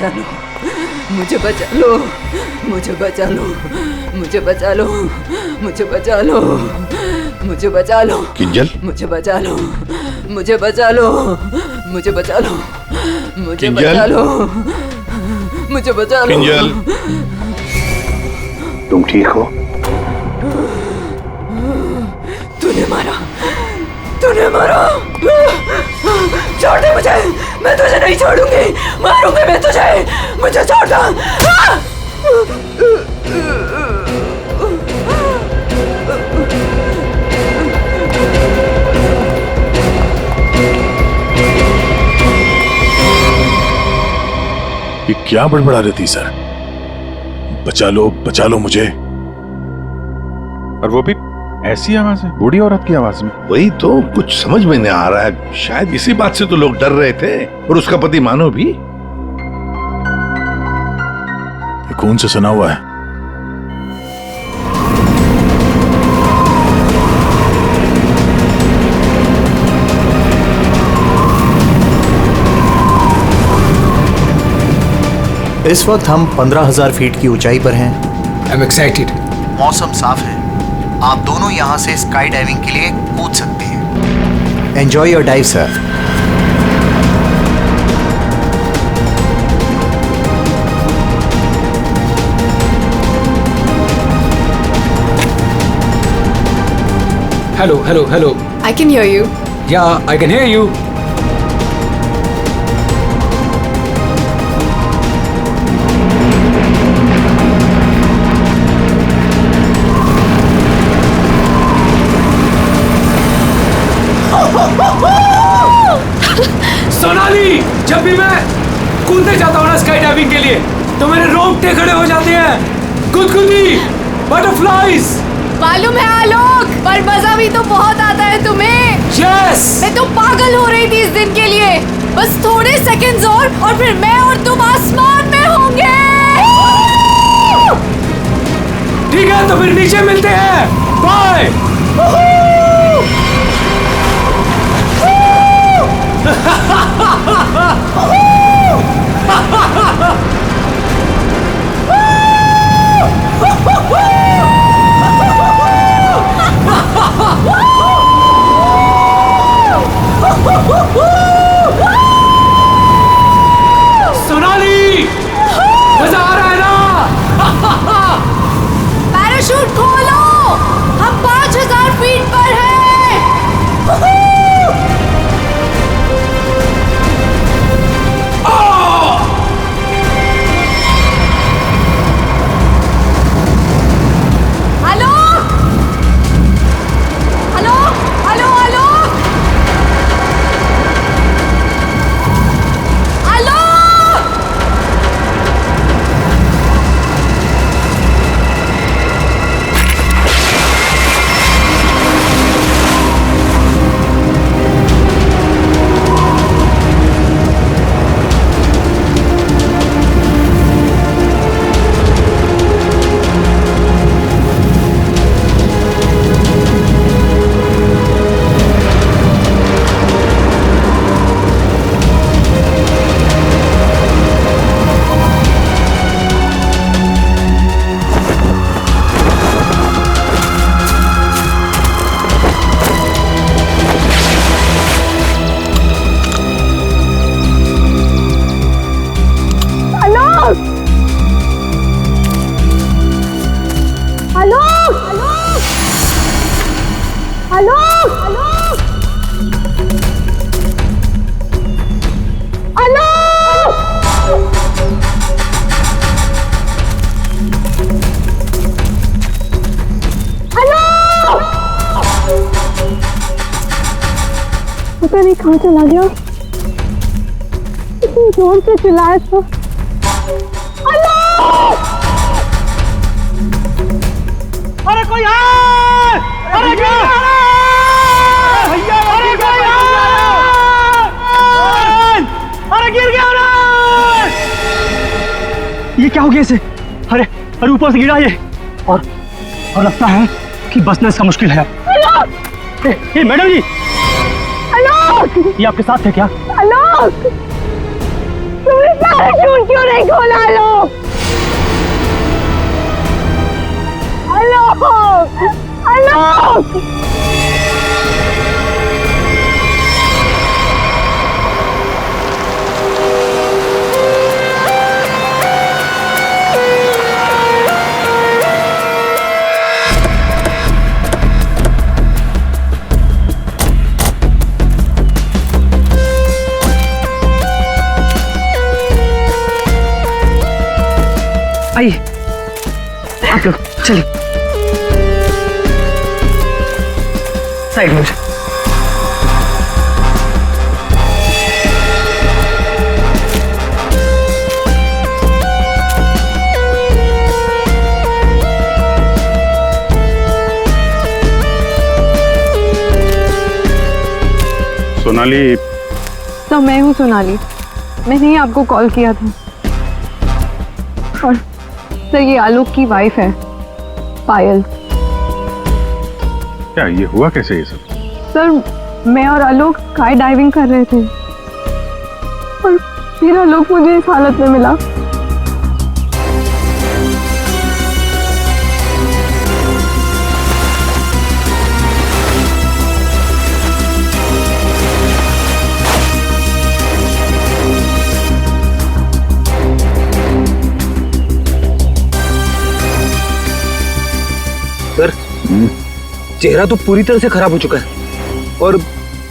बचा लो, मुझे बचा लो, मुझे बचा लो, मुझे बचा लो, मुझे बचा लो, मुझे बचा लो, किंजल, मुझे बचा लो, मुझे बचा लो, मुझे बचा लो, मुझे बचा लो, मुझे बचा लो। किंजल, तुम ठीक हो? तूने मारा, तूने मारा। छोड़ दे मुझे, मैं तुझे नहीं छोड़ूंगी, मारूंगी मैं तुझे, मुझे छोड़ दो। ये क्या बड़बड़ा रही थी सर? बचा लो मुझे। और वो भी ऐसी आवाज है, बूढ़ी औरत की आवाज में। वही तो कुछ समझ में नहीं आ रहा है। शायद इसी बात से तो लोग डर रहे थे, और उसका पति मानो भी। ये खून से सना हुआ है। इस वक्त हम 15,000 फीट की ऊंचाई पर हैं। I'm excited. मौसम साफ है, आप दोनों यहाँ से स्काई डाइविंग के लिए कूद सकते हैं। Enjoy your dive sir. Hello. I can hear you. Yeah, I can hear you. Sonali, जब भी मैं कूदने जाता हूँ ना स्काई डाइविंग के लिए, तो मेरे रोंगटे खड़े हो जाते हैं। गुदगुदी, बटरफ्लाइज। मालूम है आलोक, पर मजा भी तो बहुत आता है तुम्हें। यस। मैं तो पागल हो रही थी इस दिन के लिए। बस थोड़े सेकंड्स और फिर मैं और तुम आसमान में होंगे। ठीक है, तो फिर नीचे मिलते हैं। बाय। सोनाली, मजा आ रहा है ना? पैराशूट खोलो, हम 5,000 फीट पर हैं। पता नहीं कहाँ चला गया, इतनी जोर से चिल्लाया था। अरे कोई है! अरे कोई भैया! अरे कोई अरे गिर गया ना! ये क्या हो गया इसे? अरे ऊपर से गिरा ये, और लगता है कि बचना इसका मुश्किल है। ये मैडम जी, ये आपके साथ थे क्या? आलोक, तुमने क्या पैराशूट क्यों नहीं खोला आलोक? आलोक! आलोक! आइए आप लोग चलिए साइड में। सोनाली, तो मैं हूँ सोनाली। मैंने ही आपको कॉल किया था। और सर ये आलोक की वाइफ है पायल। क्या ये हुआ कैसे ये सब? सर मैं और आलोक स्काई डाइविंग कर रहे थे और फिर आलोक मुझे इस हालत में मिला। सर चेहरा तो पूरी तरह से खराब हो चुका है और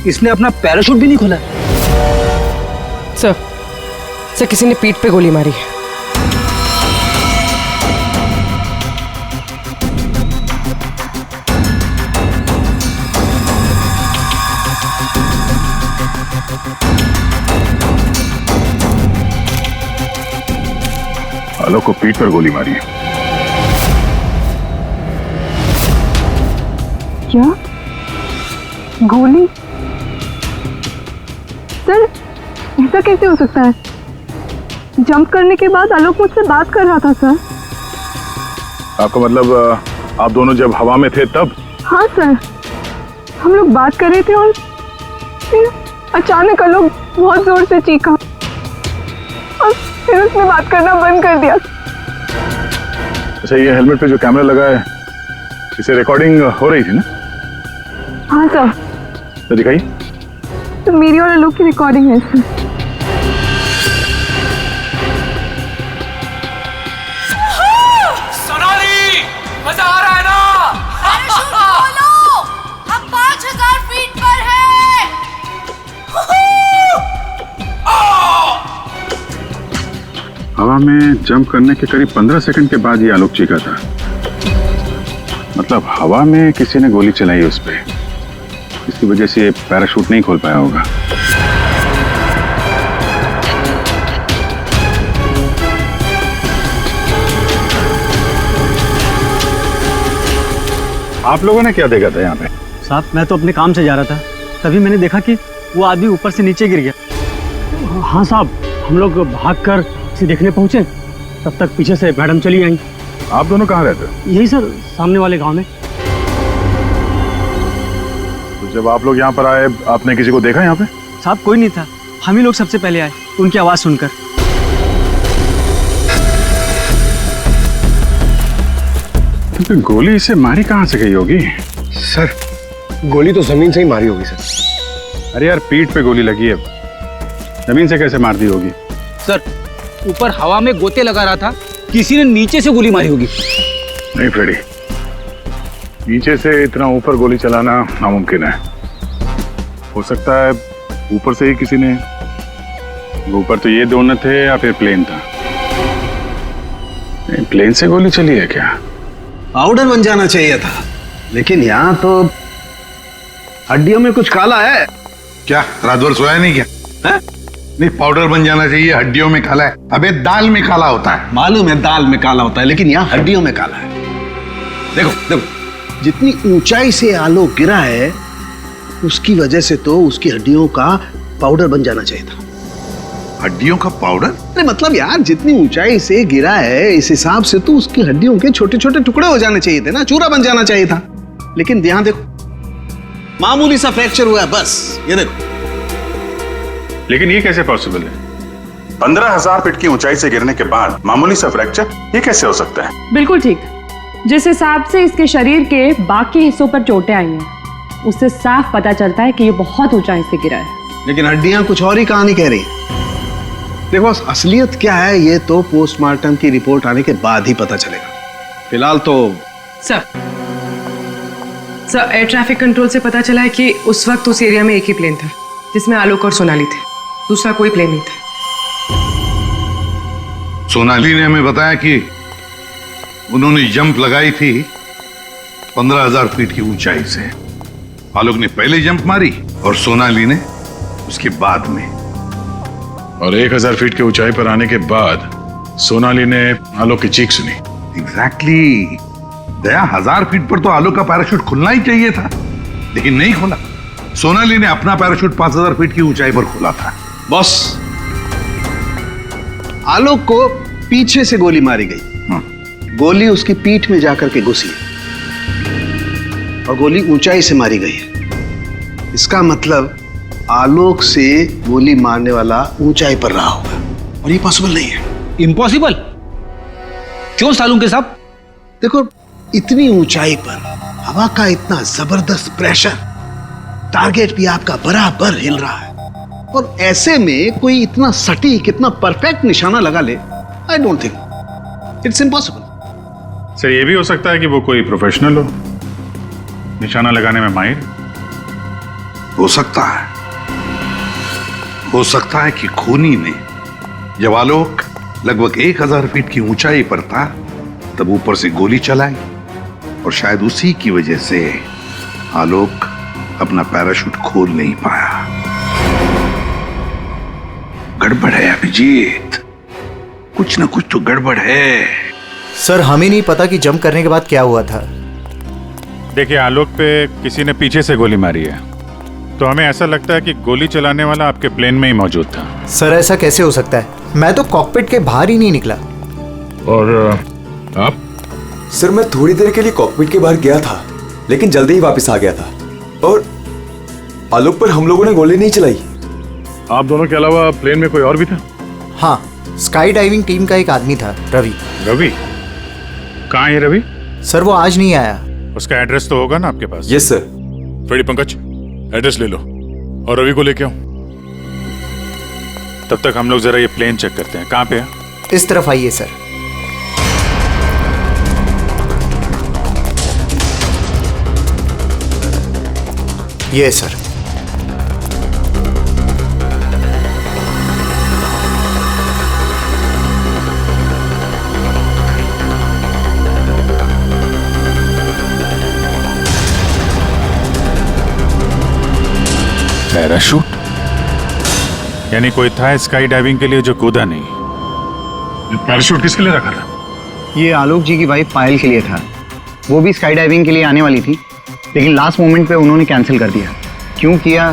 इसने अपना पैराशूट भी नहीं खोला। सर किसी ने पीठ पे गोली मारी है। आलोक को पीठ पर गोली मारी है। क्या गोली? सर ऐसा कैसे हो सकता है? जंप करने के बाद आलोक मुझसे बात कर रहा था सर। आपका मतलब आप दोनों जब हवा में थे तब? हाँ सर, हम लोग बात कर रहे थे और फिर अचानक आलोक बहुत जोर से चीखा और फिर उसने बात करना बंद कर दिया। अच्छा, ये हेलमेट पे जो कैमरा लगा है इसे रिकॉर्डिंग हो रही थी ना? हाँ सर। तो दिखाइए। तो मेरी और आलोक की रिकॉर्डिंग है सर। सोनाली, मजा आ रहा है ना? पैराशूट खोलो, हम 5000 फीट पर हैं। हवा में जंप करने के करीब 15 सेकंड के बाद ये आलोक चीखा था। मतलब हवा में किसी ने गोली चलाई उस पे, इसकी वजह से ये पैराशूट नहीं खोल पाया होगा। आप लोगों ने क्या देखा था यहाँ पे? साहब मैं तो अपने काम से जा रहा था, तभी मैंने देखा कि वो आदमी ऊपर से नीचे गिर गया। हाँ साहब, हम लोग भागकर इसे देखने पहुंचे, तब तक पीछे से मैडम चली आई। आप दोनों कहाँ रहते हो? यही सर, सामने वाले गांव में। तो जब आप लोग यहाँ पर आए, आपने किसी को देखा यहाँ पे? साहब कोई नहीं था, हम ही लोग सबसे पहले आए उनकी आवाज सुनकर। तो गोली इसे मारी कहाँ से गई होगी? सर गोली तो जमीन से ही मारी होगी सर। अरे यार, पीठ पे गोली लगी है, जमीन से कैसे मार दी होगी? सर ऊपर हवा में गोते लगा रहा था, किसी ने नीचे से गोली मारी होगी। नहीं फ्रेडी, नीचे से इतना ऊपर गोली चलाना नामुमकिन है। हो सकता है ऊपर से ही किसी ने, ऊपर तो ये दोनों थे या फिर प्लेन था। नहीं, प्लेन से गोली चली है क्या? पाउडर बन जाना चाहिए था, लेकिन यहाँ तो हड्डियों में कुछ काला है। क्या रात भर सोया नहीं क्या? है? नहीं, पाउडर बन जाना चाहिए, हड्डियों में काला है। अबे दाल में काला होता है। मालूम है दाल में काला होता है, लेकिन यहाँ हड्डियों में काला है। देखो देखो, जितनी ऊंचाई से आलोक गिरा है उसकी वजह से तो उसकी हड्डियों का पाउडर बन जाना चाहिए था। हड्डियों का पाउडर? अरे मतलब यार, जितनी ऊंचाई से गिरा है इस हिसाब से तो उसकी हड्डियों के छोटे छोटे टुकड़े हो जाने चाहिए थे ना, चूरा बन जाना चाहिए था। लेकिन यहाँ देखो, मामूली सा फ्रैक्चर हुआ है बस, ये देखो। लेकिन ये कैसे पॉसिबल है? 15,000 फीट की ऊंचाई से गिरने के बाद मामूली सा फ्रैक्चर, ये कैसे हो सकता है? बिल्कुल ठीक। जिस हिसाब से इसके शरीर के बाकी हिस्सों पर चोटें आई हैं, उससे साफ पता चलता है कि ये बहुत ऊंचाई से गिरा है। लेकिन हड्डियां कुछ और ही कहानी कह रही हैं। देखो असलियत क्या है ये तो पोस्टमार्टम की रिपोर्ट आने के बाद ही पता चलेगा। फिलहाल तो सर एयर ट्रैफिक कंट्रोल से पता चला है कि उस वक्त उस एरिया में एक ही प्लेन था जिसमें आलोक और सोनाली थे, दूसरा कोई प्लेन नहीं था। सोनाली ने हमें बताया कि उन्होंने जंप लगाई थी 15,000 फीट की ऊंचाई से। आलोक ने पहले जंप मारी और सोनाली ने उसके बाद में। और 1,000 फीट की ऊंचाई पर आने के बाद सोनाली ने आलोक की चीख सुनी। एग्जैक्टली। दया 1,000 फीट पर तो आलोक का पैराशूट खुलना ही चाहिए था, लेकिन नहीं खुला। सोनाली ने अपना पैराशूट 5,000 फीट की ऊंचाई पर खोला था। बॉस, आलोक को पीछे से गोली मारी गई। गोली उसकी पीठ में जाकर के घुसी और गोली ऊंचाई से मारी गई है। इसका मतलब आलोक से गोली मारने वाला ऊंचाई पर रहा होगा और ये पॉसिबल नहीं है। इम्पॉसिबल क्यों सालून के साहब? देखो इतनी ऊंचाई पर हवा का इतना जबरदस्त प्रेशर, टारगेट भी आपका बराबर हिल रहा है और ऐसे में कोई इतना सटीक, इतना परफेक्ट निशाना लगा ले, I don't think it's impossible. Sir ये भी हो सकता है कि वो कोई प्रोफेशनल हो, निशाना लगाने में माहिर। हो सकता है, हो सकता है कि खूनी ने जब आलोक लगभग 1,000 फीट की ऊंचाई पर था तब ऊपर से गोली चलाई और शायद उसी की वजह से आलोक अपना पैराशूट खोल नहीं पाया। गड़बड़ है अभिजीत, कुछ ना कुछ तो गड़बड़ है। सर हमें नहीं पता कि जंप करने के बाद क्या हुआ था। देखिए आलोक पे किसी ने पीछे से गोली मारी है, तो हमें ऐसा लगता है कि गोली चलाने वाला आपके प्लेन में ही मौजूद था। सर ऐसा कैसे हो सकता है? मैं तो कॉकपिट के बाहर ही नहीं निकला। और आप? सर मैं थोड़ी देर के लिए कॉकपिट के बाहर गया था, लेकिन जल्दी ही वापस आ गया था और आलोक पर हम लोगों ने गोली नहीं चलाई। आप दोनों के अलावा प्लेन में कोई और भी था? हाँ, स्काई डाइविंग टीम का एक आदमी था, रवि। रवि? कहाँ है रवि? सर वो आज नहीं आया। उसका एड्रेस तो होगा ना आपके पास? Yes sir. Freddy Pankaj, address ले लो और रवि को लेके आओ। तब तक हम लोग जरा ये प्लेन चेक करते हैं। कहाँ पे है? इस तरफ आइए सर। ये सर। पैराशूट? यानी कोई था स्काई डाइविंग के लिए जो कूदा नहीं। पैराशूट किसके लिए रखा था? ये आलोक जी की वाइफ पायल के लिए था। वो भी स्काई डाइविंग के लिए आने वाली थी, लेकिन लास्ट मोमेंट पे उन्होंने कैंसिल कर दिया। क्यों किया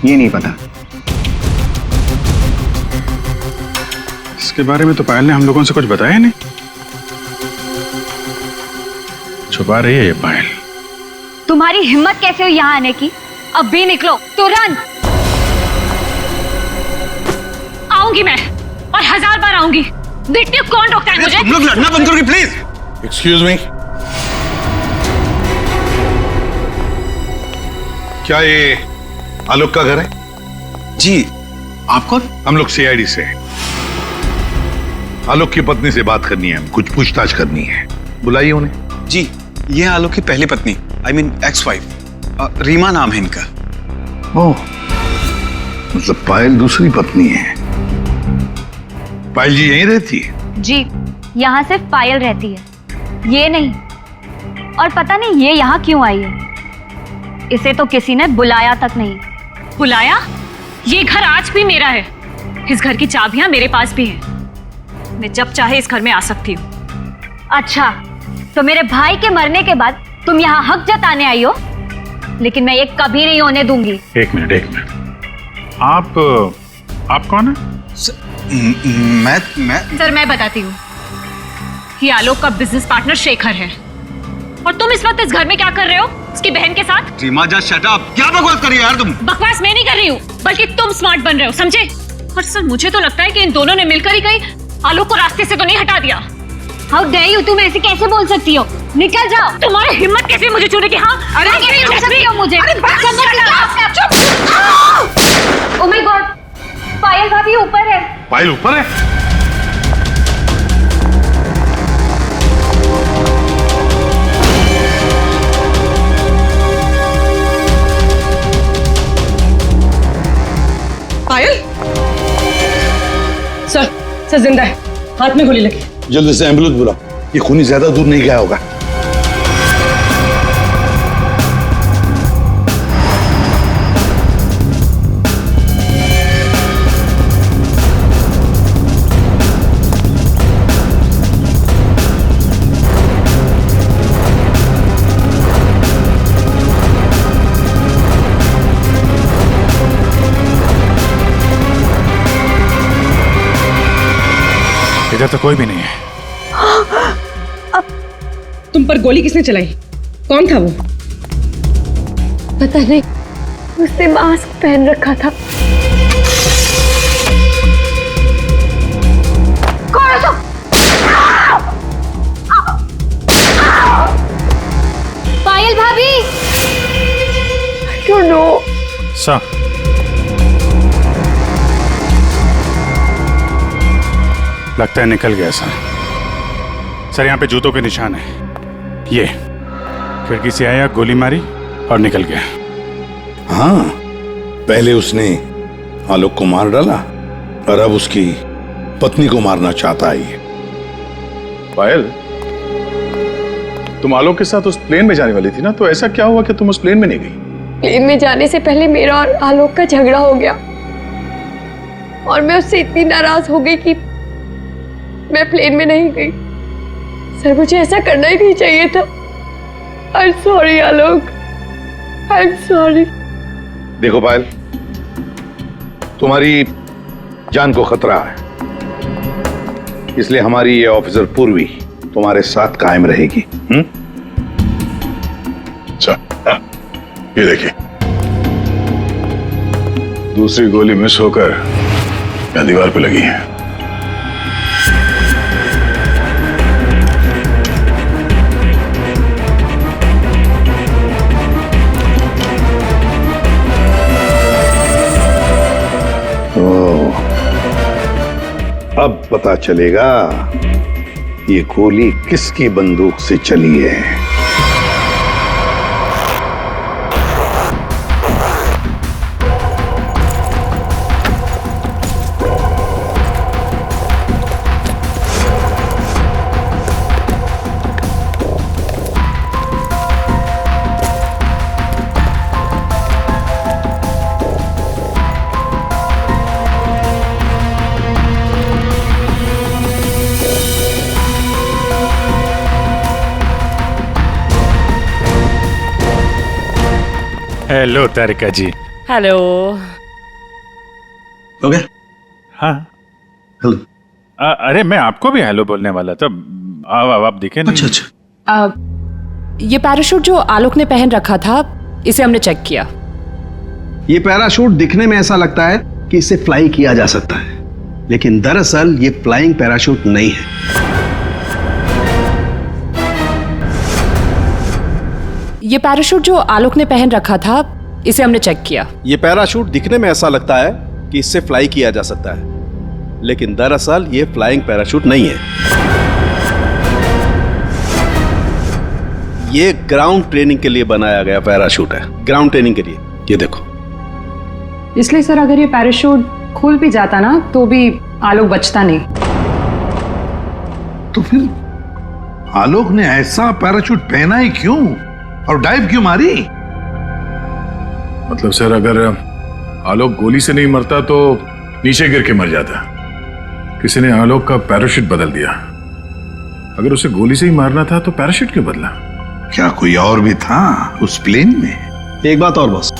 ये नहीं पता। इसके बारे में तो पायल ने हम लोगों से कुछ बताया नहीं। छुपा रही है ये पायल। तुम्हारी हिम्मत कैसे हुई यहाँ आने की? अब भी निकलो तुरंत। आऊंगी मैं और 1000 बार आऊंगी। देखती हूँ कौन रोकता है मुझे। तुम लोग लड़ना बंद करोगे प्लीज? एक्सक्यूज मी, क्या ये आलोक का घर है? जी। आप कौन? हम लोग सीआईडी से हैं। आलोक की पत्नी से बात करनी है, कुछ पूछताछ करनी है। बुलाइए उन्हें। जी, ये आलोक की पहली पत्नी, I mean ex wife, Reema नाम है इनका। ओह, मतलब पायल दूसरी पत्नी है। पायल जी यहीं रहती है? जी, यहाँ सिर्फ पायल रहती है, ये नहीं। और पता नहीं ये यहाँ क्यों आई है। इसे तो किसी ने बुलाया तक नहीं। बुलाया? ये घर आज भी मेरा है। इस घर की चाबियां मेरे पास भी हैं। मैं जब चाहे इस घर में आ सकती हूँ। अच्छा, तो मेरे भाई के मरने के बाद तुम यहाँ हक जताने आई हो, लेकिन मैं ये कभी नहीं होने दूंगी। एक मिनट। आप कौन है? मैं सर मैं बताती हूँ। ये आलोक का बिजनेस पार्टनर शेखर है और तुम इस वक्त इस घर में क्या कर रहे हो उसकी बहन के साथ? Reema just shut up. क्या बकवास कर रही हो यार तुम? बकवास मैं नहीं कर रही हूँ, बल्कि तुम स्मार्ट बन रहे हो, समझे? पर सर मुझे तो लगता है कि इन दोनों ने मिलकर ही कहीं आलोक को रास्ते से तो नहीं हटा दिया। हाउ डेयर यू, तुम ऐसे कैसे बोल सकती हो? निकल जाओ। तुम्हारी हिम्मत कैसे मुझे छूने की? हाँ, अरे कैसे छू सकती हो मुझे? ओह माय गॉड, पायल भाभी ऊपर है। पायल ऊपर है? पायल सर जिंदा है, हाथ में गोली लगी। जल्दी से एम्बुलेंस बुलाओ, ये खूनी ज्यादा दूर नहीं गया होगा। इधर तो कोई भी नहीं है। तुम पर गोली किसने चलाई? कौन था वो? पता नहीं, उसने मास्क पहन रखा था। पायल भाभी। I don't know. सर, लगता है निकल गया सर। यहाँ पे जूतों के निशान है। ये खिड़की से आया, गोली मारी और निकल गया। हाँ, पहले उसने आलोक को मार डाला और अब उसकी पत्नी को मारना चाहता है। पायल, तुम आलोक के साथ उस प्लेन में जाने वाली थी ना, तो ऐसा क्या हुआ कि तुम उस प्लेन में नहीं गई? प्लेन में जाने से पहले मेरा और आलोक का झगड़ा हो गया और मैं उससे इतनी नाराज हो गई कि मैं प्लेन में नहीं गई। सर, मुझे ऐसा करना ही नहीं चाहिए था। I am sorry Alok, I am sorry. देखो पायल, तुम्हारी जान को खतरा है, इसलिए हमारी ये ऑफिसर पूर्वी तुम्हारे साथ कायम रहेगी। अच्छा, ये देखिए, दूसरी गोली मिस होकर यहाँ दीवार पे लगी है। अब पता चलेगा ये गोली किसकी बंदूक से चली है। हेलो तारिका जी। हेलो। हो गया? हाँ हेलो। अरे मैं आपको भी हेलो बोलने वाला था। आप दिखे नहीं। अच्छा अच्छा। ये पैराशूट जो आलोक ने पहन रखा था, इसे हमने चेक किया। ये पैराशूट दिखने में ऐसा लगता है कि इसे फ्लाई किया जा सकता है, लेकिन दरअसल ये फ्लाइंग पैराशूट नहीं है। ये पैराशूट जो आलोक ने पहन रखा था, इसे हमने चेक किया। ये पैराशूट दिखने में ऐसा लगता है कि इससे फ्लाई किया जा सकता है, लेकिन दरअसल ये फ्लाइंग पैराशूट नहीं है। ये ग्राउंड ट्रेनिंग के लिए बनाया गया पैराशूट है, ग्राउंड ट्रेनिंग के लिए। ये देखो। इसलिए सर, अगर ये पैराशूट खुल भी जाता ना, तो भी आलोक बचता नहीं। तो फिर आलोक ने ऐसा पैराशूट पहना ही क्यों और डाइव क्यों मारी? मतलब सर, अगर आलोक गोली से नहीं मरता तो नीचे गिर के मर जाता। किसी ने आलोक का पैराशूट बदल दिया। अगर उसे गोली से ही मारना था तो पैराशूट क्यों बदला? क्या कोई और भी था उस प्लेन में? एक बात और बस,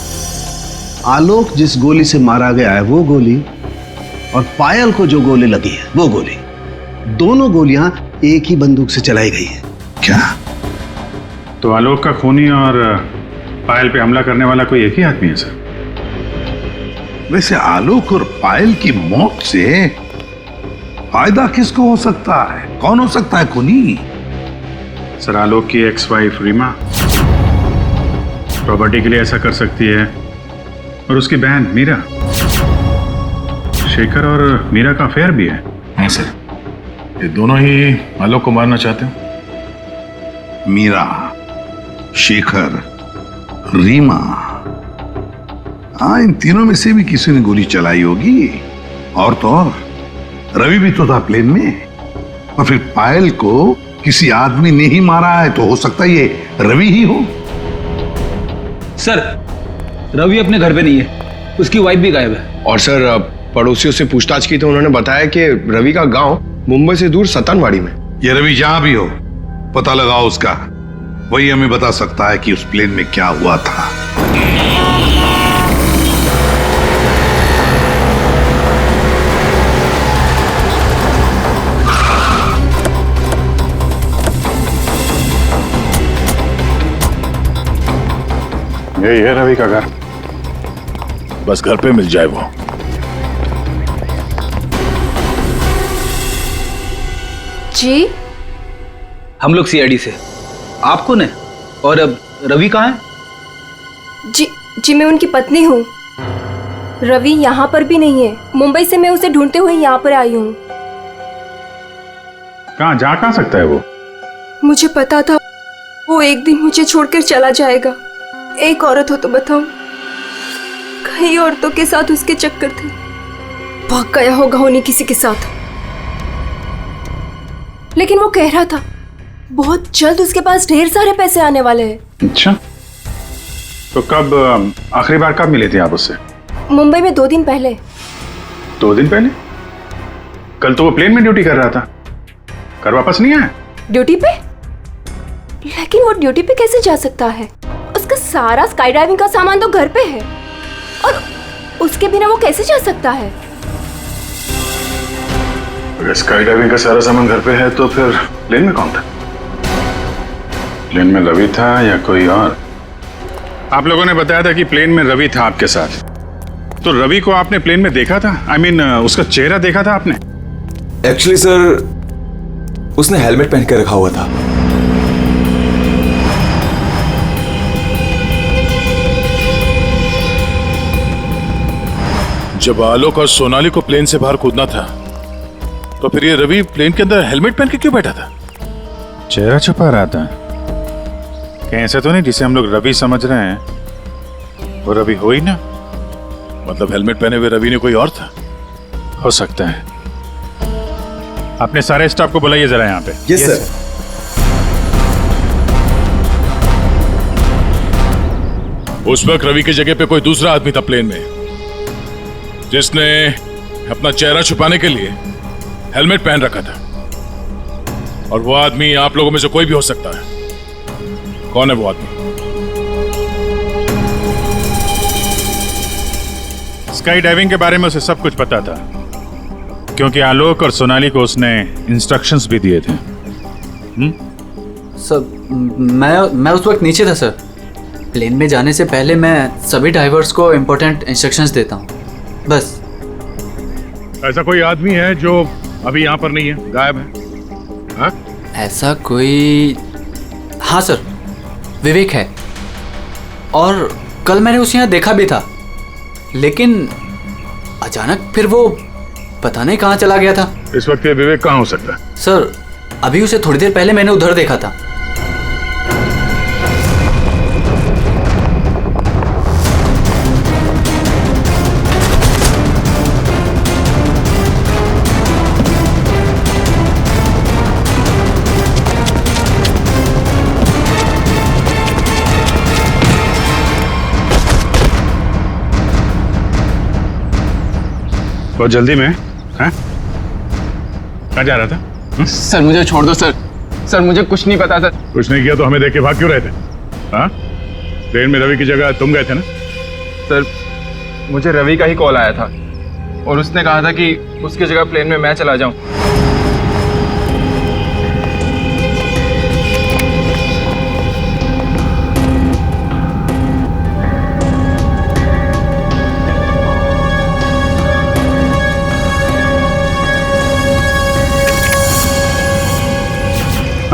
आलोक जिस गोली से मारा गया है वो गोली और पायल को जो गोली लगी है वो गोली, दोनों गोलियां एक ही बंदूक से चलाई गई है। क्या? तो आलोक का खूनी और पायल पे हमला करने वाला कोई एक ही आदमी है सर? वैसे आलोक और पायल की मौत से फायदा किसको हो सकता है? कौन हो सकता है खूनी? सर, आलोक की एक्स वाइफ रीमा प्रॉपर्टी के लिए ऐसा कर सकती है, और उसकी बहन मीरा। शेखर और मीरा का अफेयर भी है। हाँ सर, ये दोनों ही आलोक को मारना चाहते हैं। मीरा, शेखर, रीमा, हाँ, इन तीनों में से भी किसी ने गोली चलाई होगी। और तो और रवि भी तो था प्लेन में, और फिर पायल को किसी आदमी ने ही मारा है, तो हो सकता है ये रवि ही हो। सर, रवि अपने घर पे नहीं है, उसकी वाइफ भी गायब है। और सर, पड़ोसियों से पूछताछ की तो उन्होंने बताया कि रवि का गांव मुंबई से दूर सतनवाड़ी में। ये रवि जहां भी हो, पता लगाओ उसका। वही हमें बता सकता है कि उस प्लेन में क्या हुआ था। यही है रवि का घर, बस घर पे मिल जाए वो। जी, हम लोग सीआईडी से। आप कौन है? और अब रवि कहाँ है? जी मैं उनकी पत्नी हूँ। रवि यहाँ पर भी नहीं है। मुंबई से मैं उसे ढूंढते हुए यहाँ पर आई हूँ। कहाँ जा कहाँ सकता है वो? मुझे पता था वो एक दिन मुझे छोड़कर चला जाएगा। एक औरत हो तो बताओ, कई औरतों के साथ उसके चक्कर थे। भाग गया होगा उन्हीं किसी के साथ। लेकिन वो कह रहा था बहुत जल्द उसके पास ढेर सारे पैसे आने वाले हैं। अच्छा, तो कब आखिरी बार कब मिले थे आप उससे? मुंबई में 2 दिन पहले। 2 दिन पहले? कल तो वो प्लेन में ड्यूटी कर रहा था, घर वापस नहीं आया? ड्यूटी पे? लेकिन वो ड्यूटी पे कैसे जा सकता है? उसका सारा स्काई डाइविंग का सामान तो घर पे है, और उसके बिना वो कैसे जा सकता है? अगर स्काई डाइविंग का सारा सामान घर पे है तो फिर प्लेन में कौन था? प्लेन में रवि था या कोई और? आप लोगों ने बताया था कि प्लेन में रवि था आपके साथ, तो रवि को आपने प्लेन में देखा था? I mean, उसका चेहरा देखा था आपने? एक्चुअली सर, उसने हेलमेट पहन के रखा हुआ था। जब आलोक और सोनाली को प्लेन से बाहर कूदना था, तो फिर ये रवि प्लेन के अंदर हेलमेट पहन के क्यों बैठा था? चेहरा छुपा रहा था। कहीं ऐसा तो नहीं जिसे हम लोग रवि समझ रहे हैं वो रवि हो ही ना? मतलब हेलमेट पहने हुए रवि ने कोई और था? हो सकता है। अपने सारे स्टाफ को बुलाइए जरा यहाँ पे। Yes sir. उस वक्त रवि की जगह पे कोई दूसरा आदमी था प्लेन में, जिसने अपना चेहरा छुपाने के लिए हेलमेट पहन रखा था। और वो आदमी आप लोगों में से कोई भी हो सकता है। कौन है वो आदमी? स्काई डाइविंग के बारे में उसे सब कुछ पता था, क्योंकि आलोक और सोनाली को उसने इंस्ट्रक्शंस भी दिए थे। सर, मैं उस वक्त नीचे था सर। प्लेन में जाने से पहले मैं सभी डाइवर्स को इम्पोर्टेंट इंस्ट्रक्शंस देता हूँ, बस। ऐसा कोई आदमी है जो अभी यहाँ पर नहीं है, गायब है? हाँ? ऐसा कोई? हाँ सर, विवेक है। और कल मैंने उसे यहाँ देखा भी था, लेकिन अचानक फिर वो पता नहीं कहाँ चला गया था। इस वक्त ये विवेक कहाँ हो सकता है? सर, अभी उसे थोड़ी देर पहले मैंने उधर देखा था। बहुत जल्दी में? हाँ? कहाँ जा रहा था? सर मुझे छोड़ दो सर। सर मुझे कुछ नहीं पता सर। कुछ नहीं किया तो हमें देख के भाग क्यों रहे थे? हाँ? प्लेन में रवि की जगह तुम गए थे ना? सर मुझे रवि का ही कॉल आया था, और उसने कहा था कि उसकी जगह प्लेन में मैं चला जाऊं।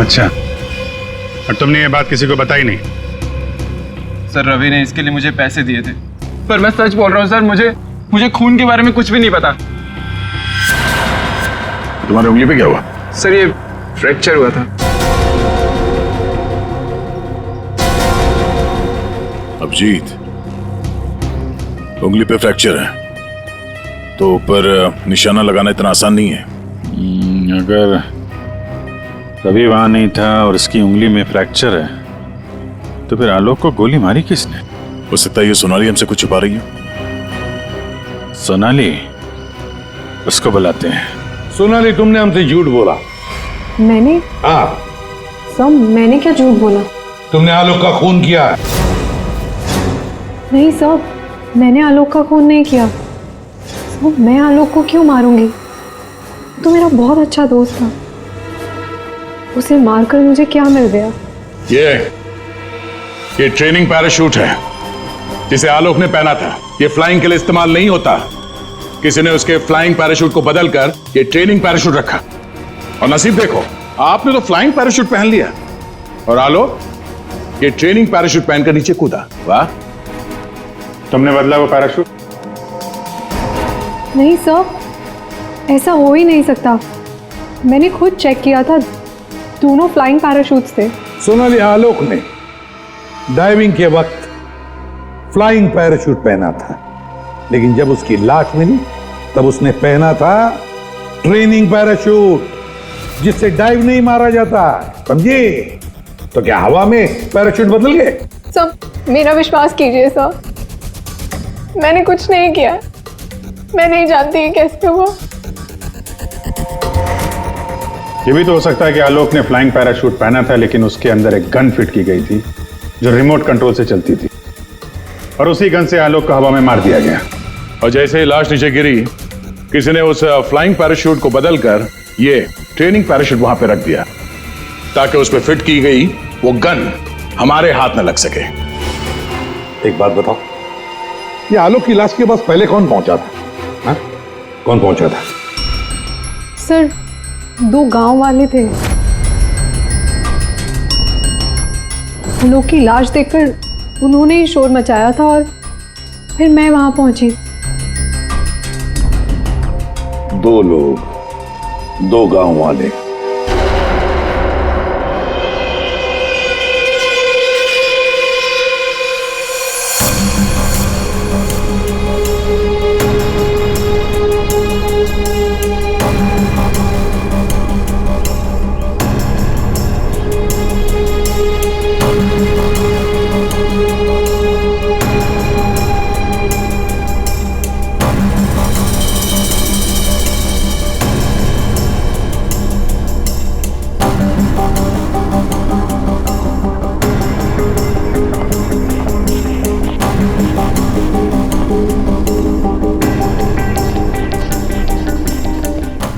अच्छा, और तुमने ये बात किसी को बताई नहीं? सर रवि ने इसके लिए मुझे पैसे दिए थे, पर मैं सच बोल रहा हूँ सर, मुझे खून के बारे में कुछ भी नहीं पता। तुम्हारी उंगली पे क्या हुआ? सर ये फ्रैक्चर हुआ था। अभिजीत, उंगली पे फ्रैक्चर है तो ऊपर निशाना लगाना इतना आसान नहीं है। अगर रवि वहां नहीं था और इसकी उंगली में फ्रैक्चर है तो फिर आलोक को गोली मारी किसने? हो सकता है ये सोनाली हमसे कुछ छुपा रही है। सोनाली, उसको बुलाते हैं। सोनाली, तुमने हमसे झूठ बोला। मैंने? हाँ। सर मैंने क्या झूठ बोला? तुमने आलोक का खून किया है। नहीं सर, मैंने आलोक का खून नहीं किया। सर मैं आलोक को क्यों मारूंगी? तो मेरा बहुत अच्छा दोस्त था, उसे मारकर मुझे क्या मिल गया? ये ट्रेनिंग पैराशूट है जिसे आलोक ने पहना था। ये फ्लाइंग के लिए इस्तेमाल नहीं होता। किसी ने उसके फ्लाइंग पैराशूट को बदलकर ये ट्रेनिंग पैराशूट रखा, और नसीब देखो आपने तो फ्लाइंग पैराशूट पहन लिया और आलोक ये ट्रेनिंग पैराशूट पहनकर नीचे कूदा। वाह, तुमने बदला वो पैराशूट? नहीं सर, ऐसा हो ही नहीं सकता। मैंने खुद चेक किया था, दोनों फ्लाइंग पैराशूट्स थे। सोनाली, आलोक ने डाइविंग के वक्त फ्लाइंग पैराशूट पहना था, लेकिन जब उसकी लाश मिली तब उसने पहना था ट्रेनिंग पैराशूट जिससे डाइव नहीं मारा जाता। समझे? तो क्या हवा में पैराशूट बदल गए? सर मेरा विश्वास कीजिए सर, मैंने कुछ नहीं किया। मैं नहीं जानती ये कैसे हुआ। ये भी तो हो सकता है कि आलोक ने फ्लाइंग पैराशूट पहना था लेकिन उसके अंदर एक गन फिट की गई थी जो रिमोट कंट्रोल से चलती थी, और उसी गन से आलोक को हवा में मार दिया गया। और जैसे ही लाश नीचे गिरी किसी ने उस फ्लाइंग पैराशूट को बदलकर ये ट्रेनिंग पैराशूट वहां पे रख दिया ताकि उस पर फिट की गई वो गन हमारे हाथ में लग सके। एक बात बताओ, ये आलोक की लाश के पास पहले कौन पहुंचा था? हा? कौन पहुंचा था? सर 2 गांव वाले थे। आलोक की लाश देखकर उन्होंने ही शोर मचाया था और फिर मैं वहां पहुंची। 2 लोग, 2 गांव वाले।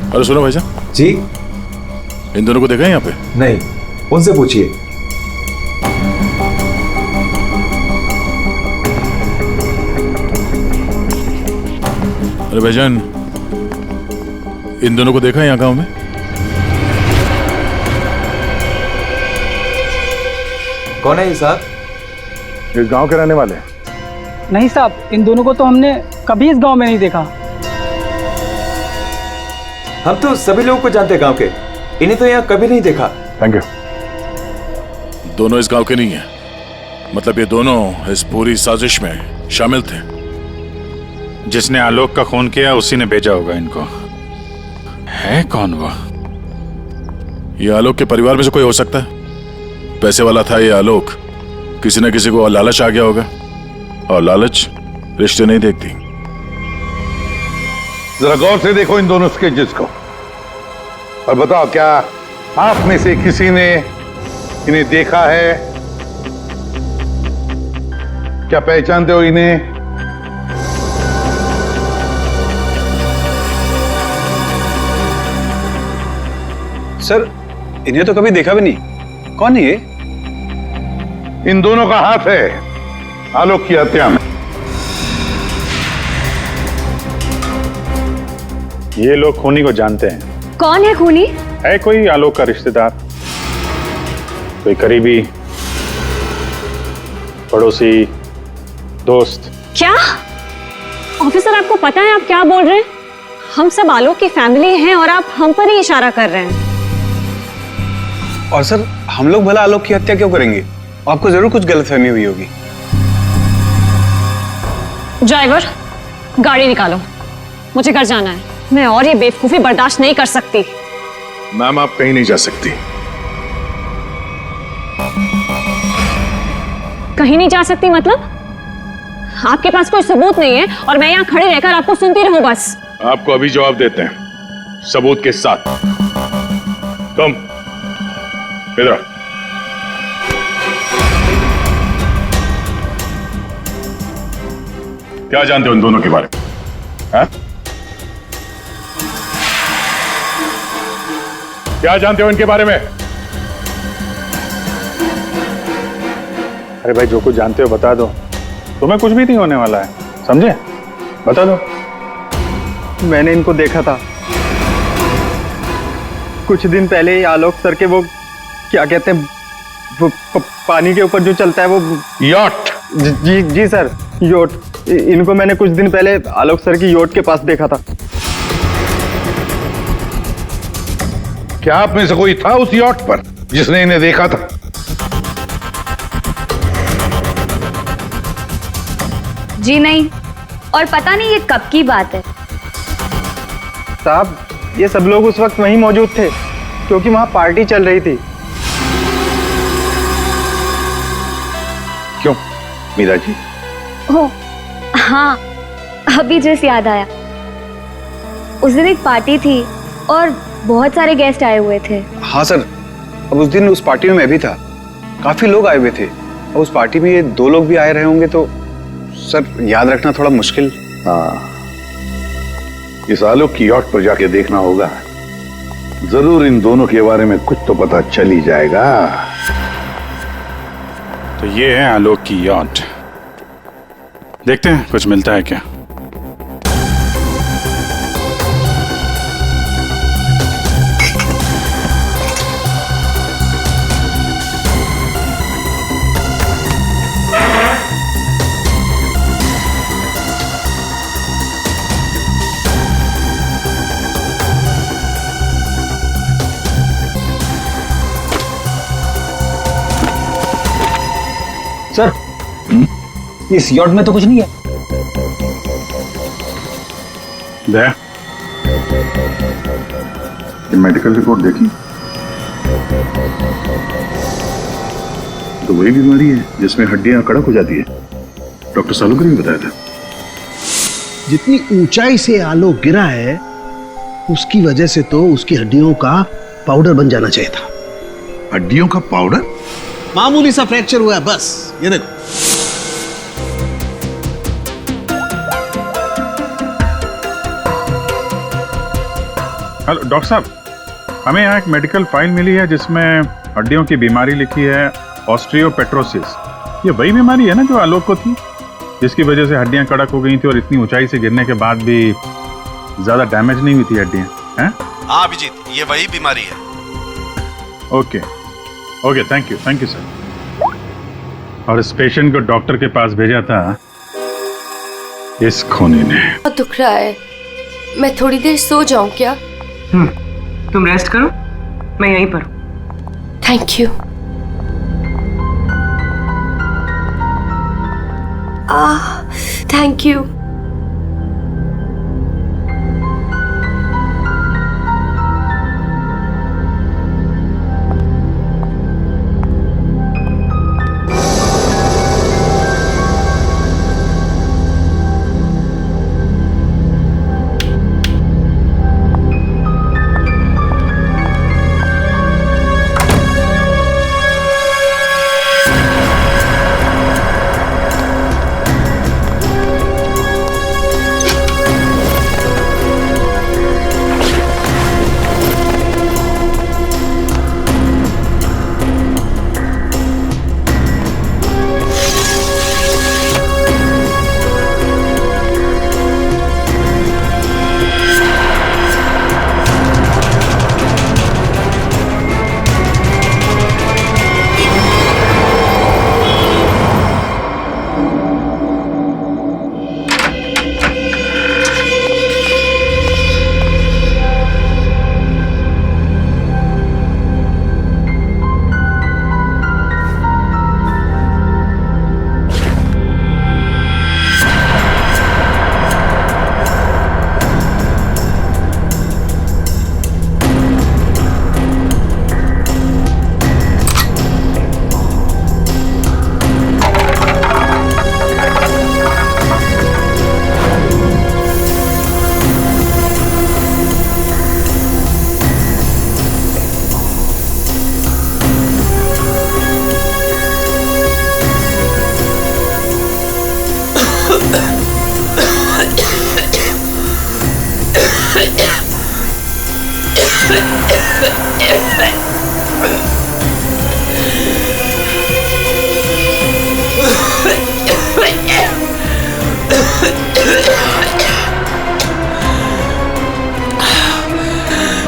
अरे सुनो भाईजान जी, इन दोनों को देखा है यहाँ पे? नहीं, उनसे पूछिए। अरे भाईजान, इन दोनों को देखा है यहाँ गांव में? कौन है ये साहब? इस गांव के रहने वाले? नहीं साहब, इन दोनों को तो हमने कभी इस गांव में नहीं देखा। हम तो सभी लोगों को जानते हैं गांव के, इन्हें तो यहाँ कभी नहीं देखा। Thank you. दोनों इस गांव के नहीं है, मतलब ये दोनों इस पूरी साजिश में शामिल थे। जिसने आलोक का खून किया उसी ने भेजा होगा इनको। है कौन वो? ये आलोक के परिवार में से कोई हो सकता है। पैसे वाला था ये आलोक, किसी न किसी को लालच आ गया होगा, और लालच रिश्ते नहीं देखती। जरा गौर से देखो इन दोनों स्केचेस को और बताओ, क्या आप में से किसी ने इन्हें देखा है? क्या पहचानते हो इन्हें? सर इन्हें तो कभी देखा भी नहीं। कौन है ये? इन दोनों का हाथ है आलोक की हत्या में। ये लोग खूनी को जानते हैं। कौन है खूनी? है कोई आलोक का रिश्तेदार। कोई करीबी, पड़ोसी, दोस्त? क्या ऑफिसर, आपको पता है आप क्या बोल रहे हैं? हम सब आलोक की फैमिली हैं और आप हम पर ही इशारा कर रहे हैं। और सर, हम लोग भला आलोक की हत्या क्यों करेंगे? आपको जरूर कुछ गलतफहमी हुई होगी। ड्राइवर, गाड़ी निकालो, मुझे घर जाना है। मैं और ये बेवकूफी बर्दाश्त नहीं कर सकती। मैम, आप कहीं नहीं जा सकती। कहीं नहीं जा सकती मतलब? आपके पास कोई सबूत नहीं है और मैं यहाँ खड़े रहकर आपको सुनती रहूं बस? आपको अभी जवाब देते हैं, सबूत के साथ। कम इधर आओ। क्या जानते हो उन दोनों के बारे में? हाँ? क्या जानते हो इनके बारे में? अरे भाई, जो कुछ जानते हो बता दो, तुम्हें कुछ भी नहीं होने वाला है, समझे? बता दो। मैंने इनको देखा था कुछ दिन पहले ही। आलोक सर के वो क्या कहते हैं, वो पानी के ऊपर जो चलता है वो यॉट। जी जी सर, योट। इनको मैंने कुछ दिन पहले आलोक सर की योट के पास देखा था। क्या आप में से कोई था उस यॉट पर जिसने इन्हें देखा था? जी नहीं, और पता नहीं ये कब की बात है। साहब, ये सब लोग उस वक्त वहीं मौजूद थे क्योंकि वहां पार्टी चल रही थी। क्यों मीरा जी? ओह हाँ, अभी जस्ट याद आया। उस दिन एक पार्टी थी और बहुत सारे गेस्ट आए हुए थे। हाँ सर, अब उस दिन उस पार्टी में मैं भी था। काफी लोग आए हुए थे और उस पार्टी में ये 2 लोग भी आए रहे होंगे, तो सर याद रखना थोड़ा मुश्किल। हाँ, इस आलोक की यॉट पर जाके देखना होगा। जरूर इन दोनों के बारे में कुछ तो पता चल ही जाएगा। तो ये है आलोक की यॉट। देखते हैं कुछ मिलता है क्या। सर, इस यॉट में तो कुछ नहीं है। दया, ये मेडिकल रिपोर्ट देखी तो वही बीमारी है जिसमें हड्डियां कड़क हो जाती है। डॉक्टर सालुकर ने बताया था। जितनी ऊंचाई से आलोक गिरा है उसकी वजह से तो उसकी हड्डियों का पाउडर बन जाना चाहिए था। हड्डियों का पाउडर? मामूली सा फ्रैक्चर हुआ है बस, ये देखो। हेलो डॉक्टर साहब, हमें यहाँ एक मेडिकल फाइल मिली है जिसमें हड्डियों की बीमारी लिखी है, ऑस्टियोपेट्रोसिस। ये वही बीमारी है ना जो आलोक को थी, जिसकी वजह से हड्डियां कड़क हो गई थी और इतनी ऊंचाई से गिरने के बाद भी ज्यादा डैमेज नहीं हुई थी हड्डियां, हैं? हाँ अभिजीत, ये वही बीमारी है। Okay okay, thank you sir. और इस पेशेंट को डॉक्टर के पास भेजा था इस खूनी ने। बहुत दुख रहा है, मैं थोड़ी देर सो जाऊं क्या? तुम रेस्ट करो, मैं यहीं पर। Thank you. Thank you.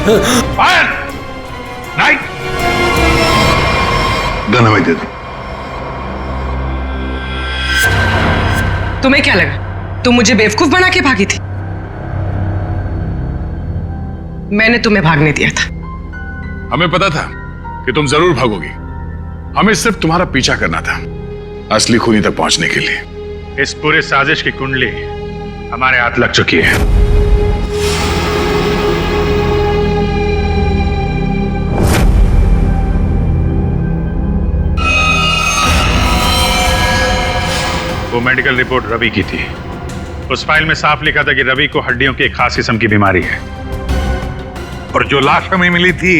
Fire! Night! Gun हमें दे दो। तुम्हें क्या लगा तुम मुझे बेवकूफ बना के भागी थी? मैंने तुम्हें भागने दिया था। हमें पता था कि तुम जरूर भागोगी। हमें सिर्फ तुम्हारा पीछा करना था असली खूनी तक पहुंचने के लिए। इस पूरे साजिश की कुंडली हमारे हाथ लग चुकी है। वो मेडिकल रिपोर्ट रवि की थी। उस फाइल में साफ लिखा था कि रवि को हड्डियों की एक खास किस्म की बीमारी है। और जो लाश हमें मिली थी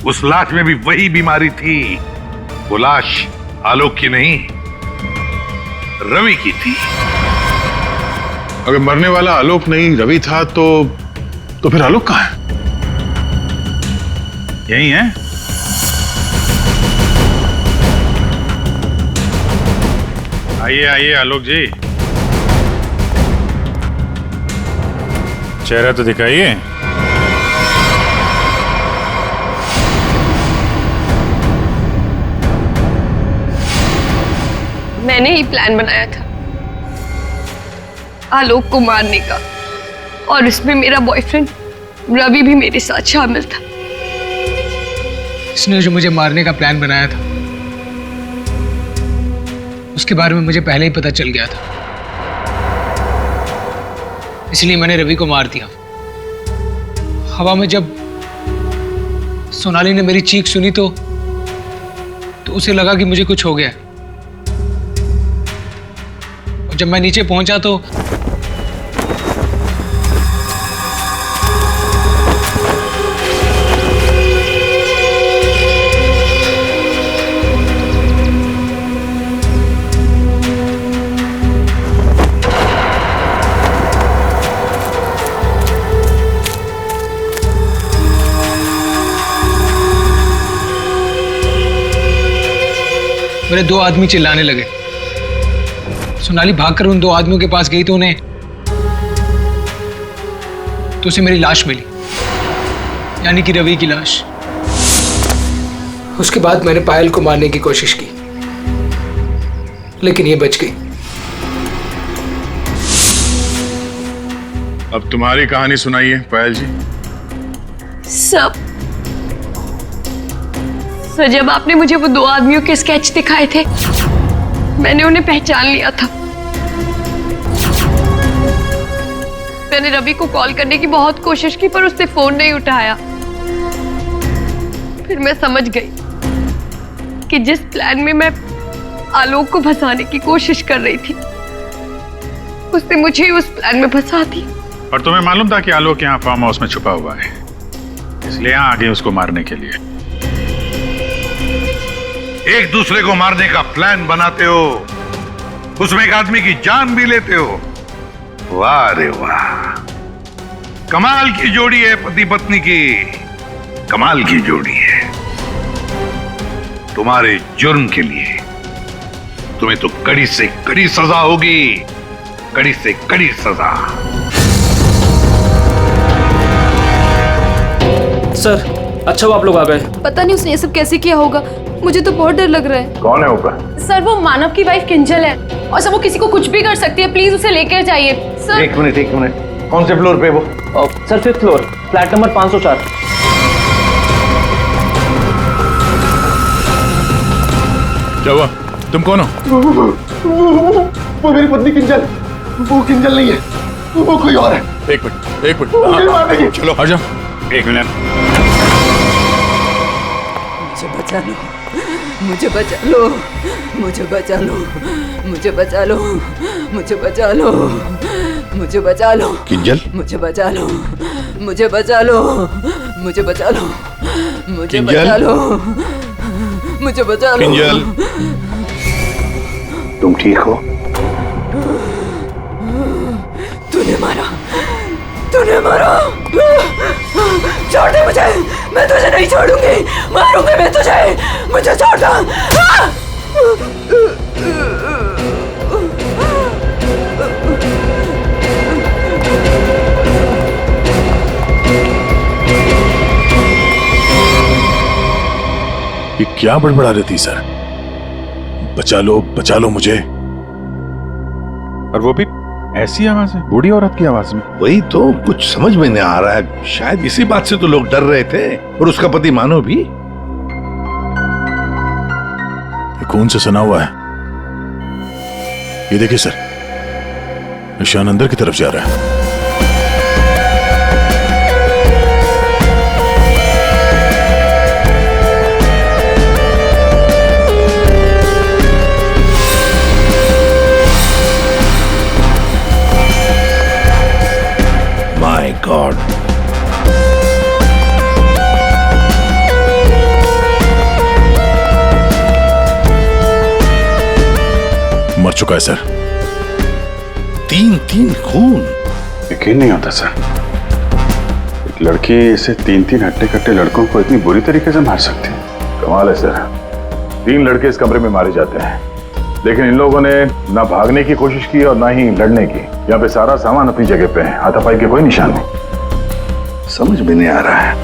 उस लाश में भी वही बीमारी थी। वो लाश आलोक की नहीं, रवि की थी। अगर मरने वाला आलोक नहीं रवि था तो फिर आलोक कहां है? यही है। आइए आइए आलोक जी, चेहरा तो दिखाइए। मैंने ही प्लान बनाया था आलोक को मारने का, और इसमें मेरा बॉयफ्रेंड रवि भी मेरे साथ शामिल था। इसने जो मुझे मारने का प्लान बनाया था उसके बारे में मुझे पहले ही पता चल गया था, इसलिए मैंने रवि को मार दिया। हवा में जब सोनाली ने मेरी चीख सुनी तो उसे लगा कि मुझे कुछ हो गया। और जब मैं नीचे पहुंचा तो मेरे दो आदमी चिल्लाने लगे। सोनाली भागकर उन दो आदमियों के पास गई तो उसे मेरी लाश मिली, यानी कि रवि की लाश। उसके बाद मैंने पायल को मारने की कोशिश की, लेकिन ये बच गई। अब तुम्हारी कहानी सुनाइए पायल जी। सर जब आपने मुझे वो दो आदमियों के स्केच दिखाए थे मैंने उन्हें पहचान लिया था। मैंने रवि को कॉल करने की बहुत कोशिश की पर उसने फोन नहीं उठाया। फिर मैं समझ गई कि जिस प्लान में मैं आलोक को फंसाने की कोशिश कर रही थी उसने मुझे ही उस प्लान में फंसा दी। और तुम्हें मालूम था कि आलोक यहाँ फार्म हाउस में छुपा हुआ है, इसलिए यहाँ आ गए उसको मारने के लिए। एक दूसरे को मारने का प्लान बनाते हो, उसमें एक आदमी की जान भी लेते हो। वाह रे वाह, कमाल की जोड़ी है पति पत्नी की, कमाल की जोड़ी है। तुम्हारे जुर्म के लिए तुम्हें तो कड़ी से कड़ी सजा होगी, कड़ी से कड़ी सजा। सर अच्छा वो आप लोग आ गए। पता नहीं उसने ये सब कैसे किया होगा, मुझे तो बहुत डर लग रहा है। कौन है ऊपर? सर वो मानव की वाइफ किंजल है और सर वो किसी को कुछ भी कर सकती है, प्लीज उसे लेकर जाइए। सर एक मिनट कौन से फ्लोर पे वो? Sir 5th floor, flat number 504। क्या हुआ? तुम कौन हो? वो मेरी पत्नी किंजल। वो किंजल नहीं है, वो कोई और है। एक मिनट हाँ, चलो आ जाओ। एक मिनट, मुझे बचा लो, मुझे बचा लो, मुझे बचा लो, मुझे बचा लो, मुझे बचा लो, मुझे बचा लो। किंजल, मुझे बचा लो, मुझे बचा लो, मुझे बचा लो, मुझे बचा लो, मुझे बचा लो। किंजल, तुम ठीक हो? तूने मारा, तूने मारा। छोड़ दे मुझे, मैं तुझे नहीं छोड़ूंगी, मारूंगी मैं तुझे, मुझे छोड़ दो। क्या बड़बड़ा रही थी सर? बचा लो मुझे। और वो भी ऐसी आवाज है, बूढ़ी औरत की आवाज में। वही तो कुछ समझ में नहीं आ रहा है। शायद इसी बात से तो लोग डर रहे थे, और उसका पति मानो भी। ये खून से सना हुआ है। ये देखिए सर, निशान अंदर की तरफ जा रहा है। माय गॉड, मर चुका है सर। 3 खून। यकीन नहीं होता सर, एक लड़की ऐसे 3 हट्टे कट्टे लड़कों को इतनी बुरी तरीके से मार सकती है। कमाल है सर। 3 लड़के इस कमरे में मारे जाते हैं, लेकिन इन लोगों ने ना भागने की कोशिश की और ना ही लड़ने की। यहाँ पे सारा सामान अपनी जगह पे है, हाथापाई के कोई निशान नहीं। समझ में नहीं आ रहा है।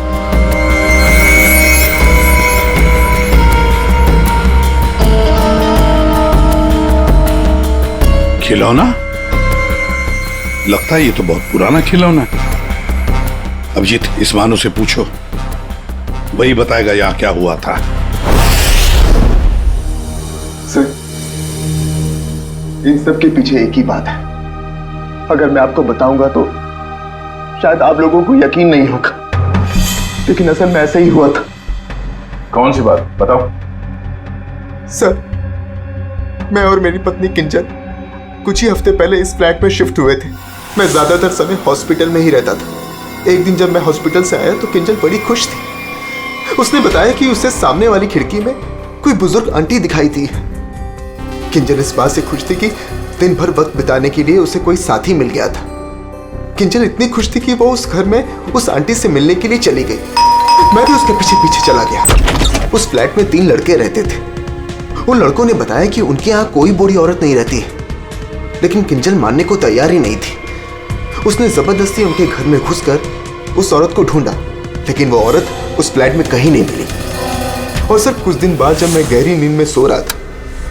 खिलौना? लगता है ये तो बहुत पुराना खिलौना है। अभिजीत, इस मानो से पूछो, वही बताएगा यहाँ क्या हुआ था। सर, इन सब के पीछे एक ही बात है। अगर मैं आपको बताऊंगा तो शायद आप लोगों को यकीन नहीं होगा, लेकिन असल में ऐसा ही हुआ था। कौन सी बात बताओ। सर, मैं और मेरी पत्नी किंजल कुछ ही हफ्ते पहले इस फ्लैट में शिफ्ट हुए थे। मैं ज्यादातर समय हॉस्पिटल में ही रहता था। एक दिन जब मैं हॉस्पिटल से आया तो किंजल बड़ी खुश थी। उसने बताया कि उसे सामने वाली खिड़की में कोई बुजुर्ग आंटी दिखाई थी। किंजल इस बात से खुश थी कि दिन भर वक्त बिताने के लिए उसे कोई साथी मिल गया था। किंजल इतनी खुश थी कि वो उस घर में उस आंटी से मिलने के लिए चली गई। मैं भी उसके पीछे पीछे चला गया। उस फ्लैट में 3 लड़के रहते थे। उन लड़कों ने बताया कि उनके यहाँ कोई बूढ़ी औरत नहीं रहती है, लेकिन किंजल मानने को तैयार ही नहीं थी। उसने जबरदस्ती उनके घर में घुसकर उस औरत को ढूंढा, लेकिन वो औरत उस फ्लैट में कहीं नहीं मिली। और सर, कुछ दिन बाद जब मैं गहरी नींद में सो रहा था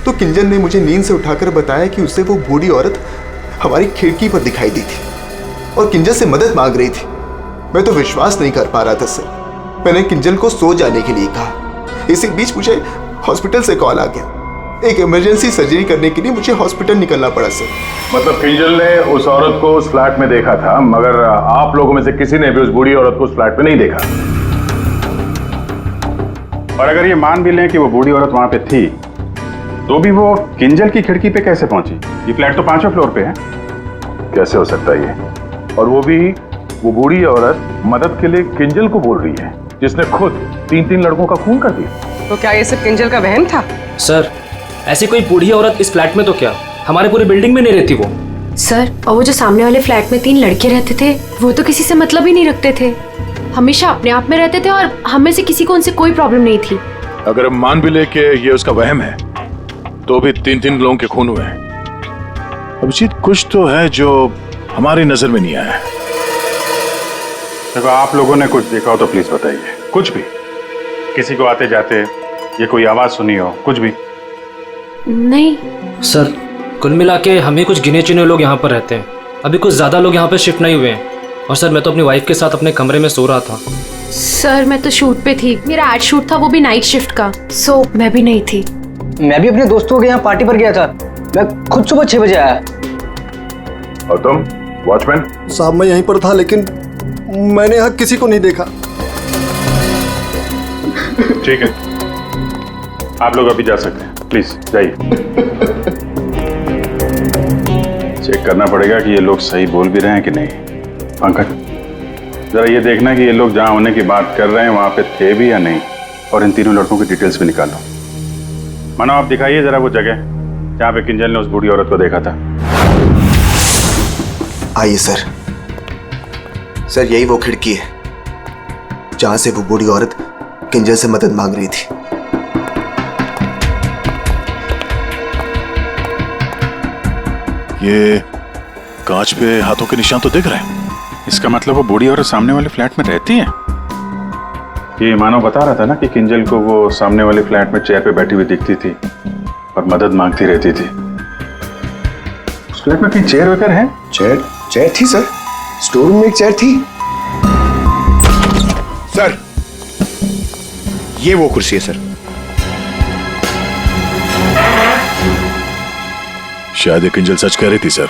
तो किंजल ने मुझे नींद से उठाकर बताया कि उसे वो बूढ़ी औरत हमारी खिड़की पर दिखाई दी थी और किंजल से मदद मांग रही थी। मैं तो विश्वास नहीं कर पा रहा था सर। मैंने किंजल को सो जाने के लिए कहा। इसी बीच मुझे हॉस्पिटल से कॉल आ गया। एक इमरजेंसी सर्जरी करने के लिए मुझे हॉस्पिटल निकलना पड़ा सर। मतलब किंजल ने उस औरत को उस फ्लैट में देखा था, मगर आप लोगों में से किसी ने भी उस बूढ़ी औरत को उस फ्लैट में नहीं देखा। और अगर ये मान भी लें कि वो बूढ़ी औरत वहां पे थी, तो भी वो किंजल की खिड़की पे कैसे पहुंची? ये फ्लैट तो 5वें फ्लोर पे है। कैसे हो सकता है ये? और वो बूढ़ी औरत मदद के लिए किंजल को बोल रही है, जिसने खुद 3 लड़कों का खून कर दिया। तो क्या ये सब किंजल का वहम था? सर, ऐसी कोई बूढ़ी औरत इस फ्लैट में तो क्या, हमारे पूरी बिल्डिंग में नहीं रहती वो। सर, और वो जो सामने वाले फ्लैट में 3 लड़के रहते थे, वो तो किसी से मतलब ही नहीं रखते थे। हमेशा अपने आप में रहते थे और हम में से किसी को उनसे कोई प्रॉब्लम नहीं थी। अगर हम मान भी ले कि ये उसका वहम है, तो भी 3 लोगों के खून हुए हैं। अभिजीत, कुछ तो है जो हमारी नजर में नहीं आया। देखो, आप लोगों ने कुछ देखा हो तो प्लीज बताइए। कुछ भी, किसी को आते जाते ये कोई आवाज सुनी हो, कुछ भी? नहीं सर, कुल मिला के हम ही कुछ गिने चुने लोग यहाँ पर रहते हैं। अभी कुछ ज्यादा लोग यहाँ पे शिफ्ट नहीं हुए हैं। और सर, मैं तो अपनी वाइफ के साथ अपने कमरे में सो रहा था। सर, मैं तो शूट पे थी। मेरा एड शूट था, वो भी नाइट शिफ्ट का, सो मैं भी नहीं थी। मैं भी अपने दोस्तों के यहाँ पार्टी पर गया था। मैं खुद सुबह 6 बजे आया। और तुम वॉचमैन? साहब, मैं यहीं पर था, लेकिन मैंने यहाँ किसी को नहीं देखा। ठीक है, आप लोग अभी जा सकते हैं। प्लीज जाइए। चेक करना पड़ेगा कि ये लोग सही बोल भी रहे हैं कि नहीं। पंकज, जरा ये देखना कि ये लोग जहां होने की बात कर रहे हैं वहां पे थे भी या नहीं, और इन 3 लड़कों की डिटेल्स भी निकालो। मानो, आप दिखाइए जरा वो जगह जहां पे किंजल ने उस बूढ़ी औरत को देखा था। आइए सर। सर, यही वो खिड़की है जहां से वो बूढ़ी औरत किंजल से मदद मांग रही थी। ये कांच पे हाथों के निशान तो दिख रहे हैं। इसका मतलब वो बूढ़ी औरत सामने वाले फ्लैट में रहती है। ये मानव बता रहा था ना कि किंजल को वो सामने वाले फ्लैट में चेयर पे बैठी हुई दिखती थी और मदद मांगती रहती थी। उस फ्लैट में कहीं चेयर वगैरह है? चेयर थी सर, स्टोर रूम में एक चेयर थी सर। ये वो कुर्सी है सर। शायद किंजल सच कह रही थी सर।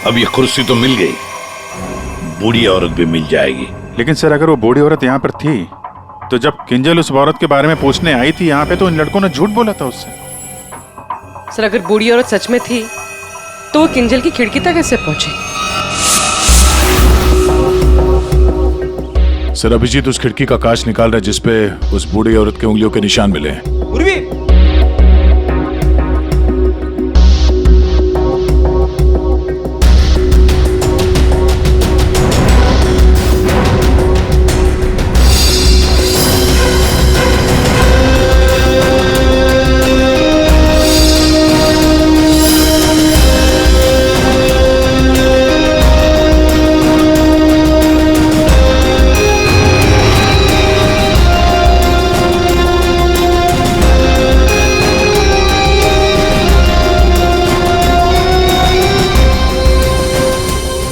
अब ये कुर्सी तो मिल गई, बूढ़ी औरत भी मिल जाएगी। लेकिन सर अगर वो बूढ़ी औरत यहाँ पर थी तो जब किंजल उस औरत के बारे में पूछने आई थी यहाँ पे तो इन लड़कों ने झूठ बोला था उससे। सर अगर बूढ़ी औरत सच में थी तो वो किंजल की खिड़की तक कैसे पहुंची? सर अभिजीत उस खिड़की का कांच निकाल रहा है जिसपे उस बूढ़ी औरत के उंगलियों के निशान मिले हैं।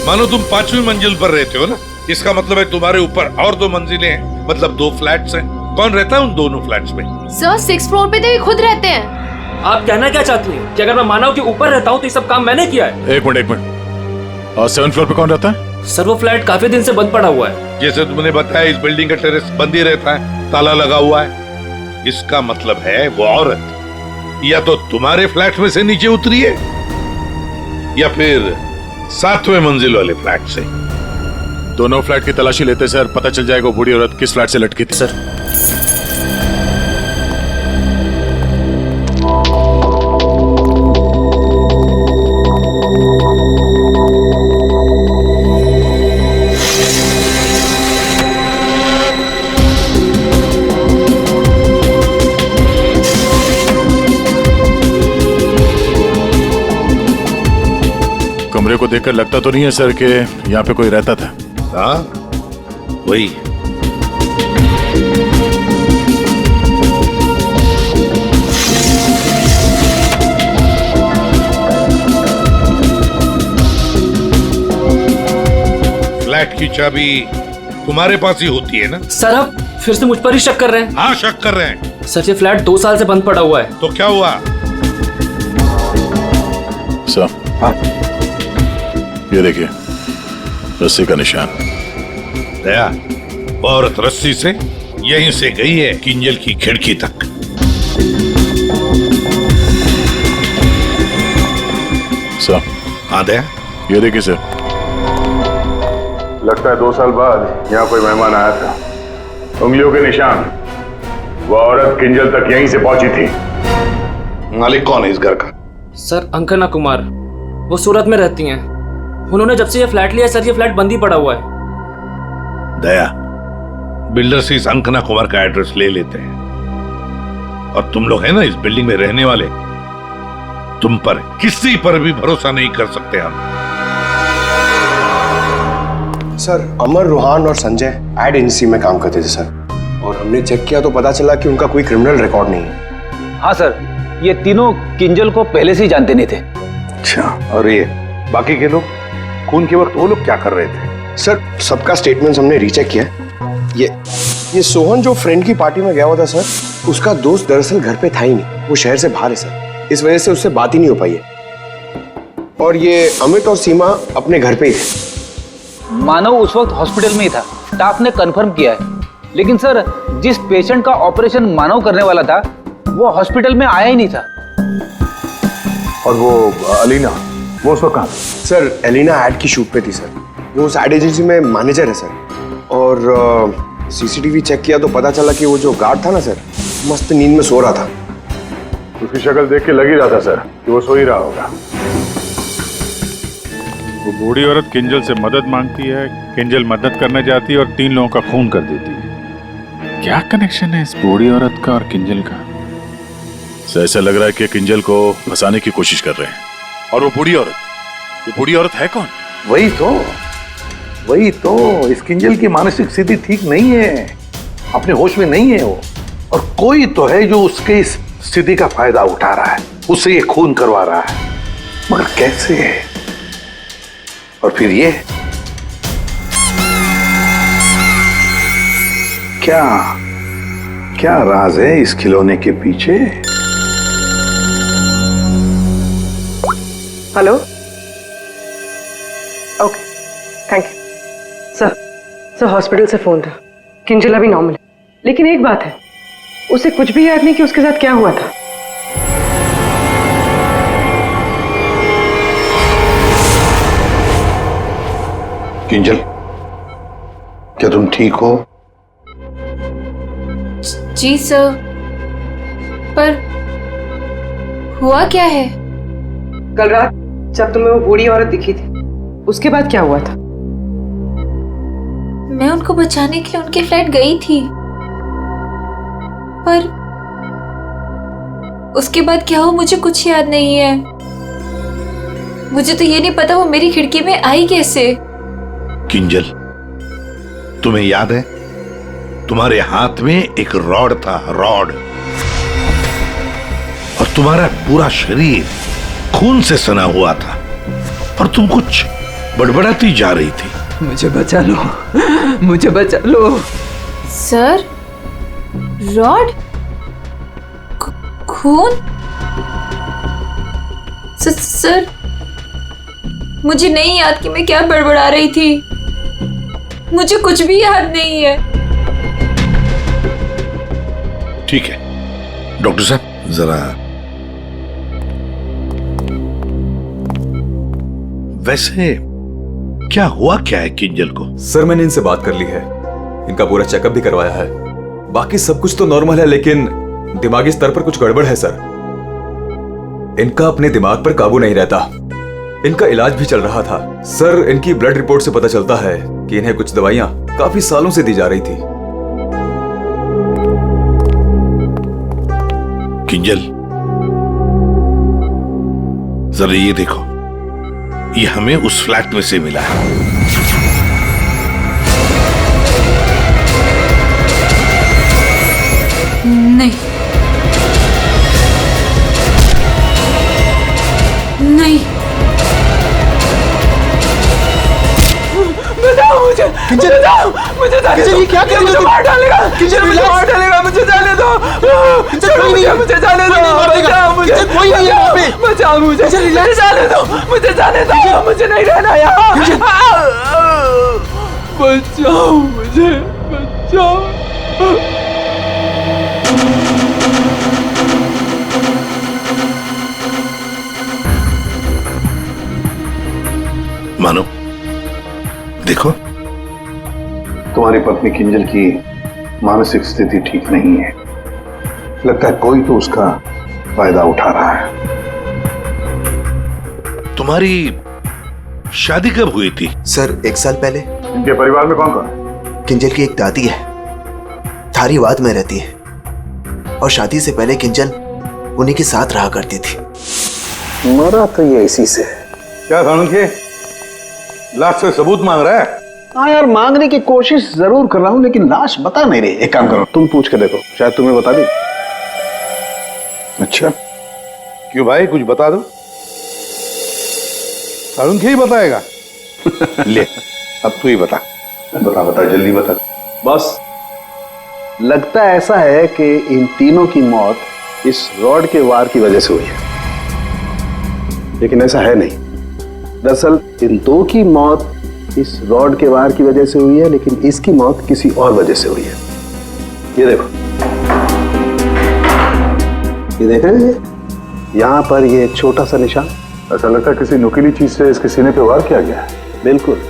मानो तुम 5वीं मंजिल पर रहते हो ना, इसका मतलब है तुम्हारे ऊपर और 2 मंजिलें हैं, मतलब 2 फ्लैट्स हैं। कौन रहता है उन दोनों फ्लैट्स में? सर 6th फ्लोर पे तो ये खुद रहते हैं। आप कहना क्या चाहती हैं कि अगर मैं मानव के ऊपर रहता हूँ तो ये सब काम मैंने किया है? एक मिनट और 7th फ्लोर पे कौन रहता है? सर वो फ्लैट काफी दिन से बंद पड़ा हुआ है। जैसे तुमने बताया इस बिल्डिंग का टेरेस बंद ही रहता है, ताला लगा हुआ है। इसका मतलब है वो औरत या तो तुम्हारे फ्लैट में से नीचे उतरी है या फिर 7वें मंजिल वाले फ्लैट से। दोनों फ्लैट की तलाशी लेते सर, पता चल जाएगा बूढ़ी औरत किस फ्लैट से लटकी थी। सर कमरे को देखकर लगता तो नहीं है सर कि यहाँ पे कोई रहता था। हाँ वही। फ्लैट की चाबी तुम्हारे पास ही होती है ना? सर आप फिर से मुझ पर ही शक कर रहे हैं? हाँ शक कर रहे हैं। सर ये फ्लैट 2 साल से बंद पड़ा हुआ है। तो क्या हुआ? सर हाँ ये देखिए रस्सी का निशान। दया, वो औरत रस्सी से यहीं से गई है किंजल की खिड़की तक। सर हाँ दया, ये देखिए सर। लगता है 2 साल बाद यहाँ कोई मेहमान आया था। उंगलियों के निशान, वो औरत किंजल तक यहीं से पहुंची थी। मालिक कौन है इस घर का? सर अंकना कुमार, वो सूरत में रहती हैं। उन्होंने जब से ये फ्लैट लिया सर ये फ्लैट बंद ही पड़ा हुआ है। दया, बिल्डर से इस अंकना कुमार का एड्रेस ले लेते हैं। और तुम लोग हैं ना इस बिल्डिंग में रहने वाले, तुम पर किसी पर भी भरोसा नहीं कर सकते हम। सर अमर, रोहान और संजय एड एजेंसी में काम करते थे सर, और हमने चेक किया तो पता चला कि उनका कोई क्रिमिनल रिकॉर्ड नहीं है। हाँ सर, ये तीनों किंजल को पहले से ही जानते नहीं थे। अच्छा, और ये बाकी के लोग? खून के वक्त वो लोग क्या कर रहे थे? सर सबका स्टेटमेंट हमने रीचेक किया। ये सोहन जो फ्रेंड की पार्टी में गया हुआ था सर, उसका दोस्त दरअसल घर पे था ही नहीं, वो शहर से बाहर है सर, इस वजह से उससे बात ही नहीं हो पाई है। और ये अमित और सीमा अपने घर पे ही थे। मानव उस वक्त हॉस्पिटल में ही था, स्टाफ ने कंफर्म किया है। लेकिन सर जिस पेशेंट का ऑपरेशन मानव करने वाला था वो हॉस्पिटल में आया ही नहीं था। और वो अलीना, वो उस वक्त कहाँ? सर एलिना एड की शूट पे थी सर, वो उस एड एजेंसी में मैनेजर है सर। और सीसीटीवी चेक किया तो पता चला कि वो जो गार्ड था ना सर, मस्त नींद में सो रहा था। उसकी शक्ल देख के लग ही रहा था सर कि वो सो ही रहा होगा। वो बूढ़ी औरत किंजल से मदद मांगती है, किंजल मदद करने जाती है और 3 लोगों का खून कर देती है। क्या कनेक्शन है इस बूढ़ी औरत का और किंजल का? ऐसा लग रहा है कि किंजल को फंसाने की कोशिश कर रहे हैं। और वो बूढ़ी औरत है कौन? वही तो इस किंजल की मानसिक स्थिति ठीक नहीं है। अपने होश में नहीं है वो, और कोई तो है जो उसके इस स्थिति का फायदा उठा रहा है, उससे ये खून करवा रहा है, मगर कैसे है? और फिर ये क्या क्या राज है इस खिलौने के पीछे? Hello, okay, thank you. Sir hospital से फोन था, किंजल अभी नॉर्मल है, लेकिन एक बात है, उसे कुछ भी याद नहीं कि उसके साथ क्या हुआ था। किंजल, क्या तुम ठीक हो? जी सर, पर हुआ क्या है? कल रात जब तुम्हें वो बूढ़ी औरत दिखी थी, उसके बाद क्या हुआ था? मैं उनको बचाने के लिए उनके फ्लैट गई थी, पर उसके बाद क्या हुआ मुझे कुछ याद नहीं है। मुझे तो ये नहीं पता वो मेरी खिड़की में आई कैसे। किंजल, तुम्हें याद है तुम्हारे हाथ में एक रॉड था, रॉड, और तुम्हारा पूरा शरीर खून से सना हुआ था और तुम कुछ बड़बड़ाती जा रही थी। मुझे बचा लो, मुझे बचा लो। सर, रॉड, खून? सर, मुझे नहीं याद कि मैं क्या बड़बड़ा रही थी, मुझे कुछ भी याद नहीं है। ठीक है डॉक्टर साहब, जरा वैसे क्या हुआ क्या है किंजल को? सर मैंने इनसे बात कर ली है, इनका पूरा चेकअप भी करवाया है, बाकी सब कुछ तो नॉर्मल है, लेकिन दिमागी स्तर पर कुछ गड़बड़ है सर। इनका अपने दिमाग पर काबू नहीं रहता। इनका इलाज भी चल रहा था सर। इनकी ब्लड रिपोर्ट से पता चलता है कि इन्हें कुछ दवाइयां काफी सालों से दी जा रही थी। किंजल, जरा ये देखो, ये हमें उस फ्लैट में से मिला है। नहीं, नहीं, बचाओ मुझे, बचाओ मुझे, जाने दो, क्या कर रही हो? मुझे मार डालेगा, मुझे मार डालेगा, मुझे जाने दो, मुझे जाने दो, बचाओ मुझे, कोई नहीं है वहाँ पे, बचाओ मुझे, जाने दो, मुझे जाने दो, मुझे नहीं रहना यहाँ, बचाओ मुझे, बचाओ। मानो, देखो, तुम्हारी पत्नी किंजल की मानसिक स्थिति ठीक नहीं है, लगता है कोई तो उसका फायदा उठा रहा है। तुम्हारी शादी कब हुई थी? सर 1 साल पहले। इनके परिवार में कौन कौन? किंजल की एक दादी है, धारीवाद में रहती है, और शादी से पहले किंजल उन्हीं के साथ रहा करती थी। मरा तो ये इसी से। क्या सानुखे, लाश से सबूत मांग रहा है? हाँ यार, मांगने की कोशिश जरूर कर रहा हूं, लेकिन लाश बता नहीं रही। एक काम करो, तुम पूछ के देखो, शायद तुम्हें बता दी। अच्छा, क्यों भाई, कुछ बता दो। सानुखे ही बताएगा। ले, अब तू ही बता, बता बता, जल्दी बता। बस लगता ऐसा है कि इन तीनों की मौत इस रॉड के वार की वजह से हुई है, लेकिन ऐसा है नहीं। दरअसल इन दो की मौत इस रॉड के वार की वजह से हुई है, लेकिन इसकी मौत किसी और वजह से हुई है। ये देखो, ये देख रहे हैं, यहाँ पर ये छोटा सा निशान। ऐसा लगता है किसी नुकीली चीज से इसके सीने पे वार किया गया है। बिल्कुल,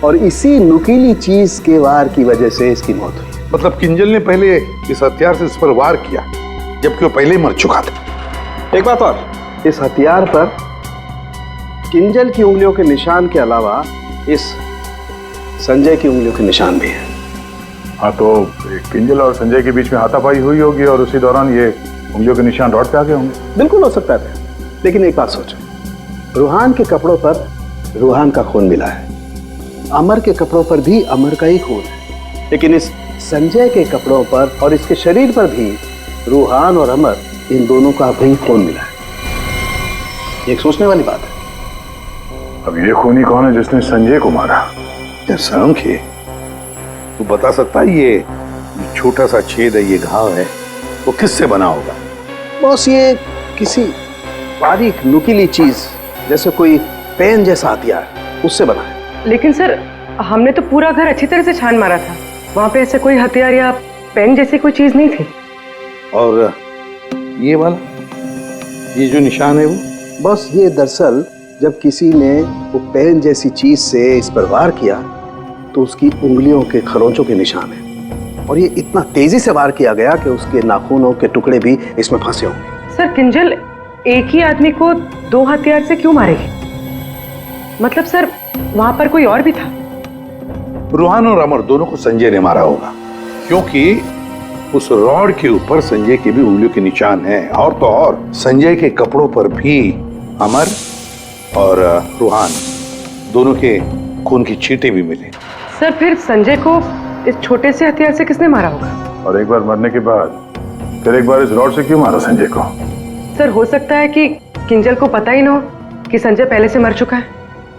और इसी नुकीली चीज के वार की वजह से इसकी मौत हुई। मतलब किंजल ने पहले इस हथियार से इस पर वार किया, जबकि वो पहले ही मर चुका था। एक बात और, इस हथियार पर किंजल की उंगलियों के निशान के अलावा इस संजय की उंगलियों के निशान भी है। हाँ, तो किंजल और संजय के बीच में हाथापाई हुई होगी और उसी दौरान ये उंगलियों के निशान रॉड पे आ गए होंगे। बिल्कुल हो सकता है, लेकिन एक बात सोचो, रूहान के कपड़ों पर रूहान का खून मिला है, अमर के कपड़ों पर भी अमर का ही खून है, लेकिन इस संजय के कपड़ों पर और इसके शरीर पर भी रूहान और अमर, इन दोनों का भी खून मिला है। एक सोचने वाली बात है। अब ये खूनी कौन है जिसने संजय को मारा? सांख्य, तू बता सकता है ये छोटा सा छेद है, ये घाव है, वो किससे बना होगा? बॉस, ये किसी बारीक नुकीली चीज जैसे कोई पेन जैसा हथियार, उससे बना है। लेकिन सर, हमने तो पूरा घर अच्छी तरह से छान मारा था, वहां पे ऐसे कोई हथियार या पेन जैसी कोई चीज नहीं थी। और ये वाला, ये जो निशान है वो? बस ये दरअसल जब किसी ने वो पेन जैसी चीज से इस पर वार किया तो उसकी उंगलियों के खरोंचों के निशान है, और ये इतना तेजी से वार किया गया कि उसके नाखूनों के टुकड़े भी इसमें फंसे होंगे। सर, किंजल एक ही आदमी को दो हथियार से क्यों मारेगी? मतलब सर, वहां पर कोई और भी था? रूहान और अमर दोनों को संजय ने मारा होगा, क्योंकि उस रॉड के ऊपर संजय की भी उंगलियों के निशान हैं, और तो और संजय के कपड़ों पर भी अमर और रूहान दोनों के खून की छींटे भी मिले। सर, फिर संजय को इस छोटे से हथियार से किसने मारा होगा? और एक बार मरने के बाद फिर एक बार इस रॉड से क्यों मारा संजय को? सर, हो सकता है कि किंजल को पता ही ना हो कि संजय पहले से मर चुका है।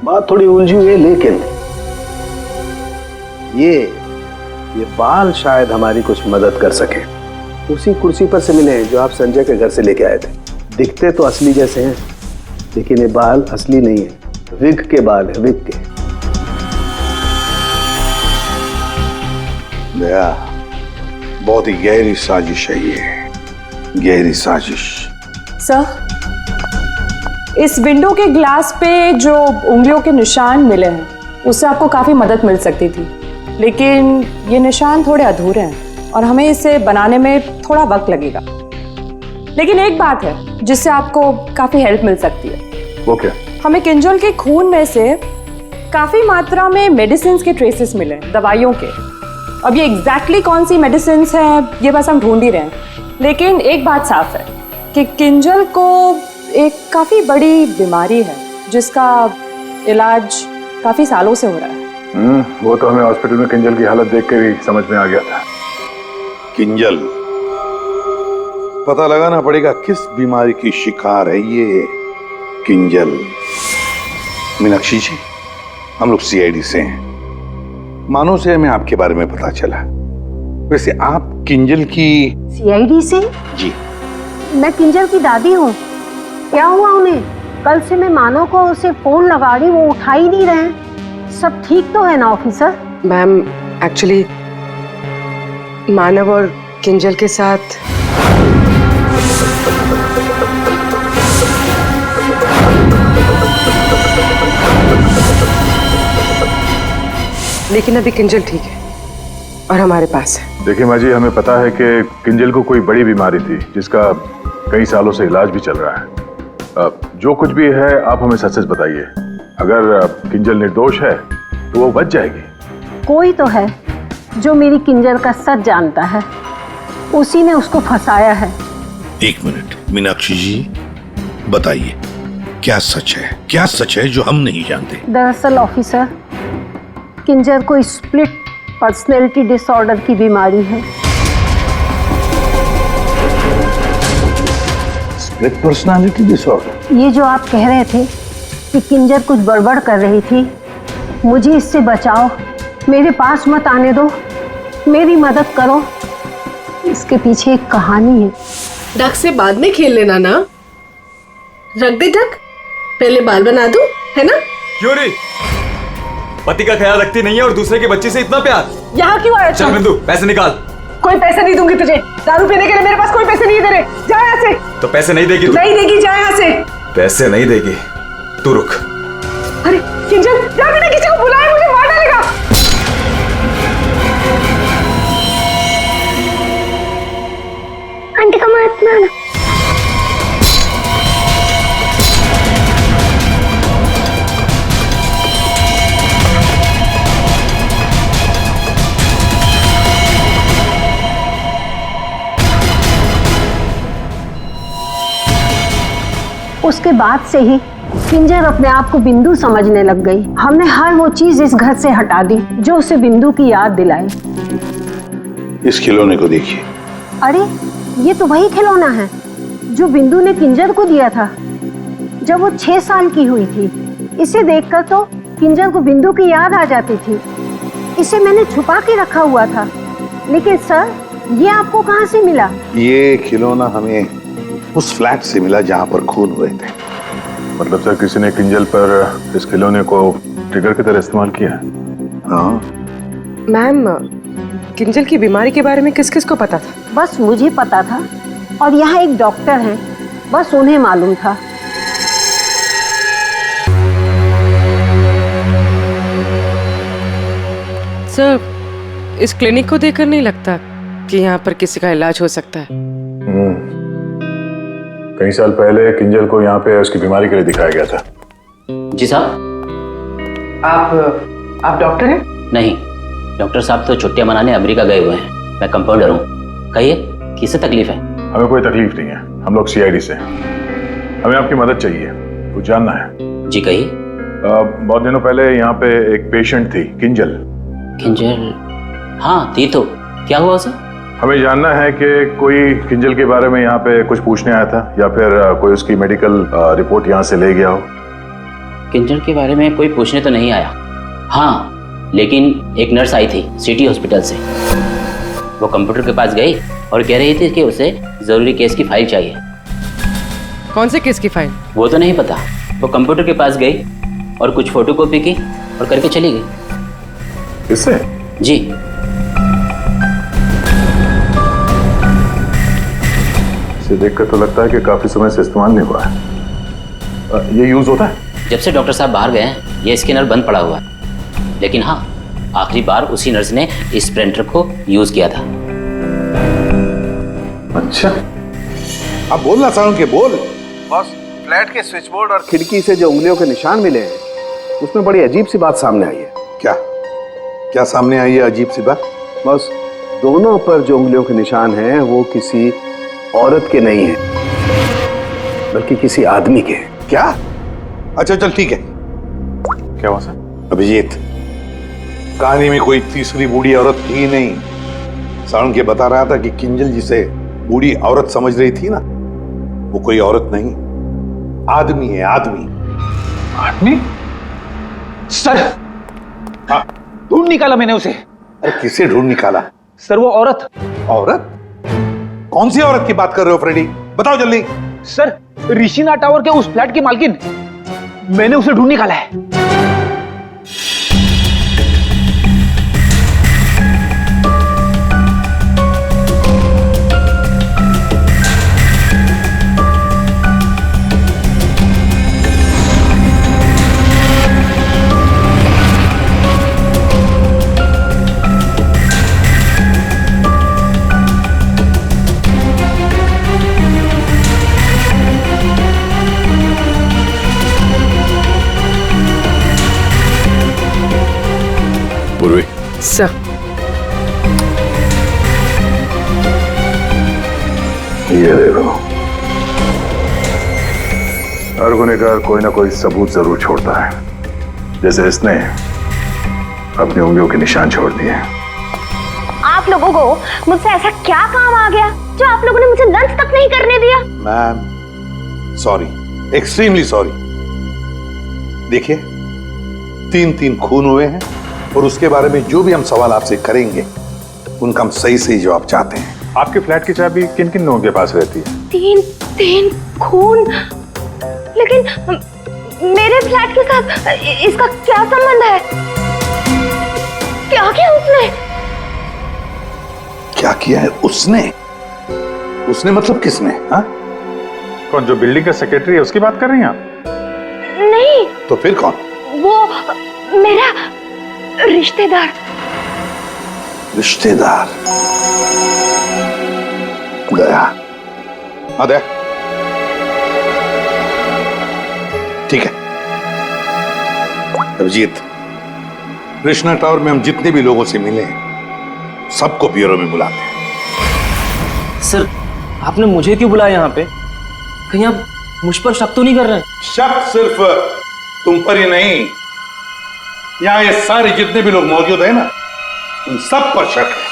बात थोड़ी उलझी हुई है, लेकिन ये बाल शायद हमारी कुछ मदद कर सके। उसी कुर्सी पर से मिले जो आप संजय के घर से लेके आए थे। दिखते तो असली जैसे हैं, लेकिन ये बाल असली नहीं है, विग के बाल है, विग के। दया, बहुत ही गहरी साजिश है ये, गहरी साजिश। सर, इस विंडो के ग्लास पे जो उंगलियों के निशान मिले हैं उससे आपको काफ़ी मदद मिल सकती थी, लेकिन ये निशान थोड़े अधूरे हैं और हमें इसे बनाने में थोड़ा वक्त लगेगा। लेकिन एक बात है जिससे आपको काफ़ी हेल्प मिल सकती है। वो क्या? हमें किंजल के खून में से काफ़ी मात्रा में मेडिसिन के ट्रेसेस मिले, दवाइयों के। अब ये एग्जैक्टली कौन सी मेडिसिन हैं ये बस हम ढूंढ ही रहे हैं। लेकिन एक बात साफ है कि किंजल को एक काफ़ी बड़ी बीमारी है जिसका इलाज काफ़ी सालों से हो रहा है। वो तो हमें हॉस्पिटल में किंजल की हालत देख कर ही समझ में आ गया था। किंजल, पता लगाना पड़ेगा किस बीमारी की शिकार है ये किंजल। मीनाक्षी जी, हम लोग सीआईडी से हैं, मानो से हमें आपके बारे में पता चला। वैसे आप किंजल की? सीआईडी से? जी। मैं किंजल की दादी हूँ। क्या हुआ उन्हें? कल से मैं मानव को उसे फोन लगा रही, वो उठा ही नहीं रहे। सब ठीक तो है ना ऑफिसर? मैम, एक्चुअली मानव और किंजल के साथ लेकिन अभी किंजल ठीक है और हमारे पास है। देखिए माँ जी, हमें पता है कि किंजल को कोई बड़ी बीमारी थी जिसका कई सालों से इलाज भी चल रहा है। जो कुछ भी है आप हमें सच सच बताइए। अगर किंजल निर्दोष है तो वो बच जाएगी। कोई तो है जो मेरी किंजल का सच जानता है, उसी ने उसको फंसाया है। एक मिनट मीनाक्षी जी, बताइए क्या सच है, क्या सच है जो हम नहीं जानते? दरअसल ऑफिसर, किंजल को स्प्लिट पर्सनैलिटी डिसऑर्डर की बीमारी है। Split personality disorder? ये जो आप कह रहे थे कि किंजल कुछ गड़बड़ कर रही थी, मुझे इससे बचाओ, मेरे पास मत आने दो, मेरी मदद करो। इसके पीछे एक कहानी है। डक से बाद में खेल लेना ना। रख दे डक, पहले बाल बना दूं, है ना? क्यों नहीं? पति का ख्याल रखती नहीं है और दूसरे के बच्चे से इतना प्यार। यहाँ क्यों आया? चल बिंदु, पैसे निकाल। कोई पैसे नहीं दूंगी तुझे, दारू पीने के लिए मेरे पास कोई पैसे नहीं दे रहे। जा यहाँ से। तो पैसे नहीं देगी तू? नहीं देगी, जा यहाँ से। पैसे नहीं देगी, तू रुक। अरे किंजल, जाके ना किसी को बुलाए, मुझे मार डालेगा। आंटी का मत मारना। उसके बाद से ही किंजर अपने आप को बिंदु समझने लग गई। हमने हर वो चीज इस घर से हटा दी जो उसे बिंदु की याद दिलाए। इस खिलौने को देखिए। अरे ये तो वही खिलौना है जो बिंदु ने किंजर को दिया था जब वो 6 साल की हुई थी। इसे देखकर तो किंजर को बिंदु की याद आ जाती थी। इसे मैंने छुपा के रखा हुआ था। लेकिन सर, ये आपको कहाँ से मिला? ये खिलौना हमें उस फ्लैट से मिला जहां पर खून हुए थे। मतलब सर किसी ने किंजल पर इस खिलौने को ट्रिगर की तरह इस्तेमाल किया? हाँ। मैम, किंजल की बीमारी के बारे में किस किस को पता था? बस मुझे पता था और यहाँ एक डॉक्टर हैं, बस उन्हें मालूम था। सर, इस क्लिनिक को देखकर नहीं लगता कि यहाँ पर किसी का इलाज हो सकता है। कई साल पहले किंजल को यहाँ पे उसकी बीमारी के लिए दिखाया गया था। जी साहब। आप डॉक्टर हैं? नहीं, डॉक्टर साहब तो छुट्टियां मनाने अमेरिका गए हुए हैं। मैं कंपाउंडर हूँ। कहिए, किससे तकलीफ है? हमें कोई तकलीफ नहीं है, हम लोग CID से हैं। हमें आपकी मदद चाहिए, कुछ जानना है। जी कहिए। बहुत दिनों पहले यहाँ पे एक पेशेंट थी, किंजल। किंजल? हाँ थी तो, क्या हुआ उसे? हमें जानना है कि कोई किंजल के बारे में यहाँ पे कुछ पूछने आया था या फिर कोई उसकी मेडिकल रिपोर्ट यहाँ से ले गया हो। किंजल के बारे में कोई पूछने तो नहीं आया। हाँ, लेकिन एक नर्स आई थी सिटी हॉस्पिटल से। वो कंप्यूटर के पास गई और कह रही थी कि उसे जरूरी केस की फाइल चाहिए। कौन से केस की फाइल? वो तो नहीं पता। वो कंप्यूटर के पास गई और कुछ फोटोकॉपी की और करके चली गई। किससे? जी। इसे देखकर तो लगता है कि काफी समय से इस्तेमाल नहीं हुआ है। ये यूज होता है? जब से डॉक्टर साहब बाहर गए हैं ये स्कैनर बंद पड़ा हुआ है। लेकिन हाँ, आखिरी बार उसी नर्स ने इस प्रिंटर को यूज किया था। अच्छा, अब बोलना साउंड के बोल। बॉस, फ्लैट के स्विच बोर्ड और खिड़की से जो उंगलियों के निशान मिले हैं उसमें बड़ी अजीब सी बात सामने आई है। क्या क्या सामने आई है अजीब सी बात? बस दोनों पर जो उंगलियों के निशान हैं वो किसी औरत के नहीं है बल्कि किसी आदमी के। क्या? अच्छा चल ठीक है। क्या हुआ सर? अभिजीत, कहानी में कोई तीसरी बूढ़ी औरत थी नहीं। साउंड के बता रहा था कि किंजल जिसे बूढ़ी औरत समझ रही थी ना, वो कोई औरत नहीं, आदमी है। आदमी? आदमी? सर, हाँ, ढूंढ निकाला मैंने उसे। अरे किसे ढूंढ निकाला? सर वो औरत। औरत? कौन सी औरत की बात कर रहे हो फ्रेडी? बताओ जल्दी। सर, ऋषिना टावर के उस फ्लैट की मालकिन, मैंने उसे ढूंढ निकाला है। सर, ये देखो, हर गुनहगार कोई ना कोई सबूत जरूर छोड़ता है, जैसे इसने अपनी उंगलियों के निशान छोड़ दिए। आप लोगों को मुझसे ऐसा क्या काम आ गया जो आप लोगों ने मुझे लंच तक नहीं करने दिया? Ma'am sorry, extremely sorry. देखिए, 3 खून हुए हैं और उसके बारे में जो भी हम सवाल आपसे करेंगे उनका हम सही सही जवाब चाहते हैं। आपके फ्लैट की चाबी किन किन लोगों के पास रहती है? 3 खून? लेकिन मेरे फ्लैट के साथ इसका क्या संबंध है? क्या किया उसने? क्या किया है उसने? उसने मतलब किसने? हाँ? कौन, जो बिल्डिंग का सेक्रेटरी है उसकी बात कर रही हैं आप? नहीं। तो फिर कौन? वो मेरा रिश्तेदार। रिश्तेदार? दया? हाँ दया, ठीक है। अभिजीत, कृष्णा टावर में हम जितने भी लोगों से मिले सबको ब्यूरो में बुलाते हैं। सर, आपने मुझे क्यों बुलाया यहाँ पे? कहीं आप मुझ पर शक तो नहीं कर रहे? शक सिर्फ तुम पर ही नहीं, यहां ये सारे जितने भी लोग मौजूद हैं ना, उन सब पर शक है।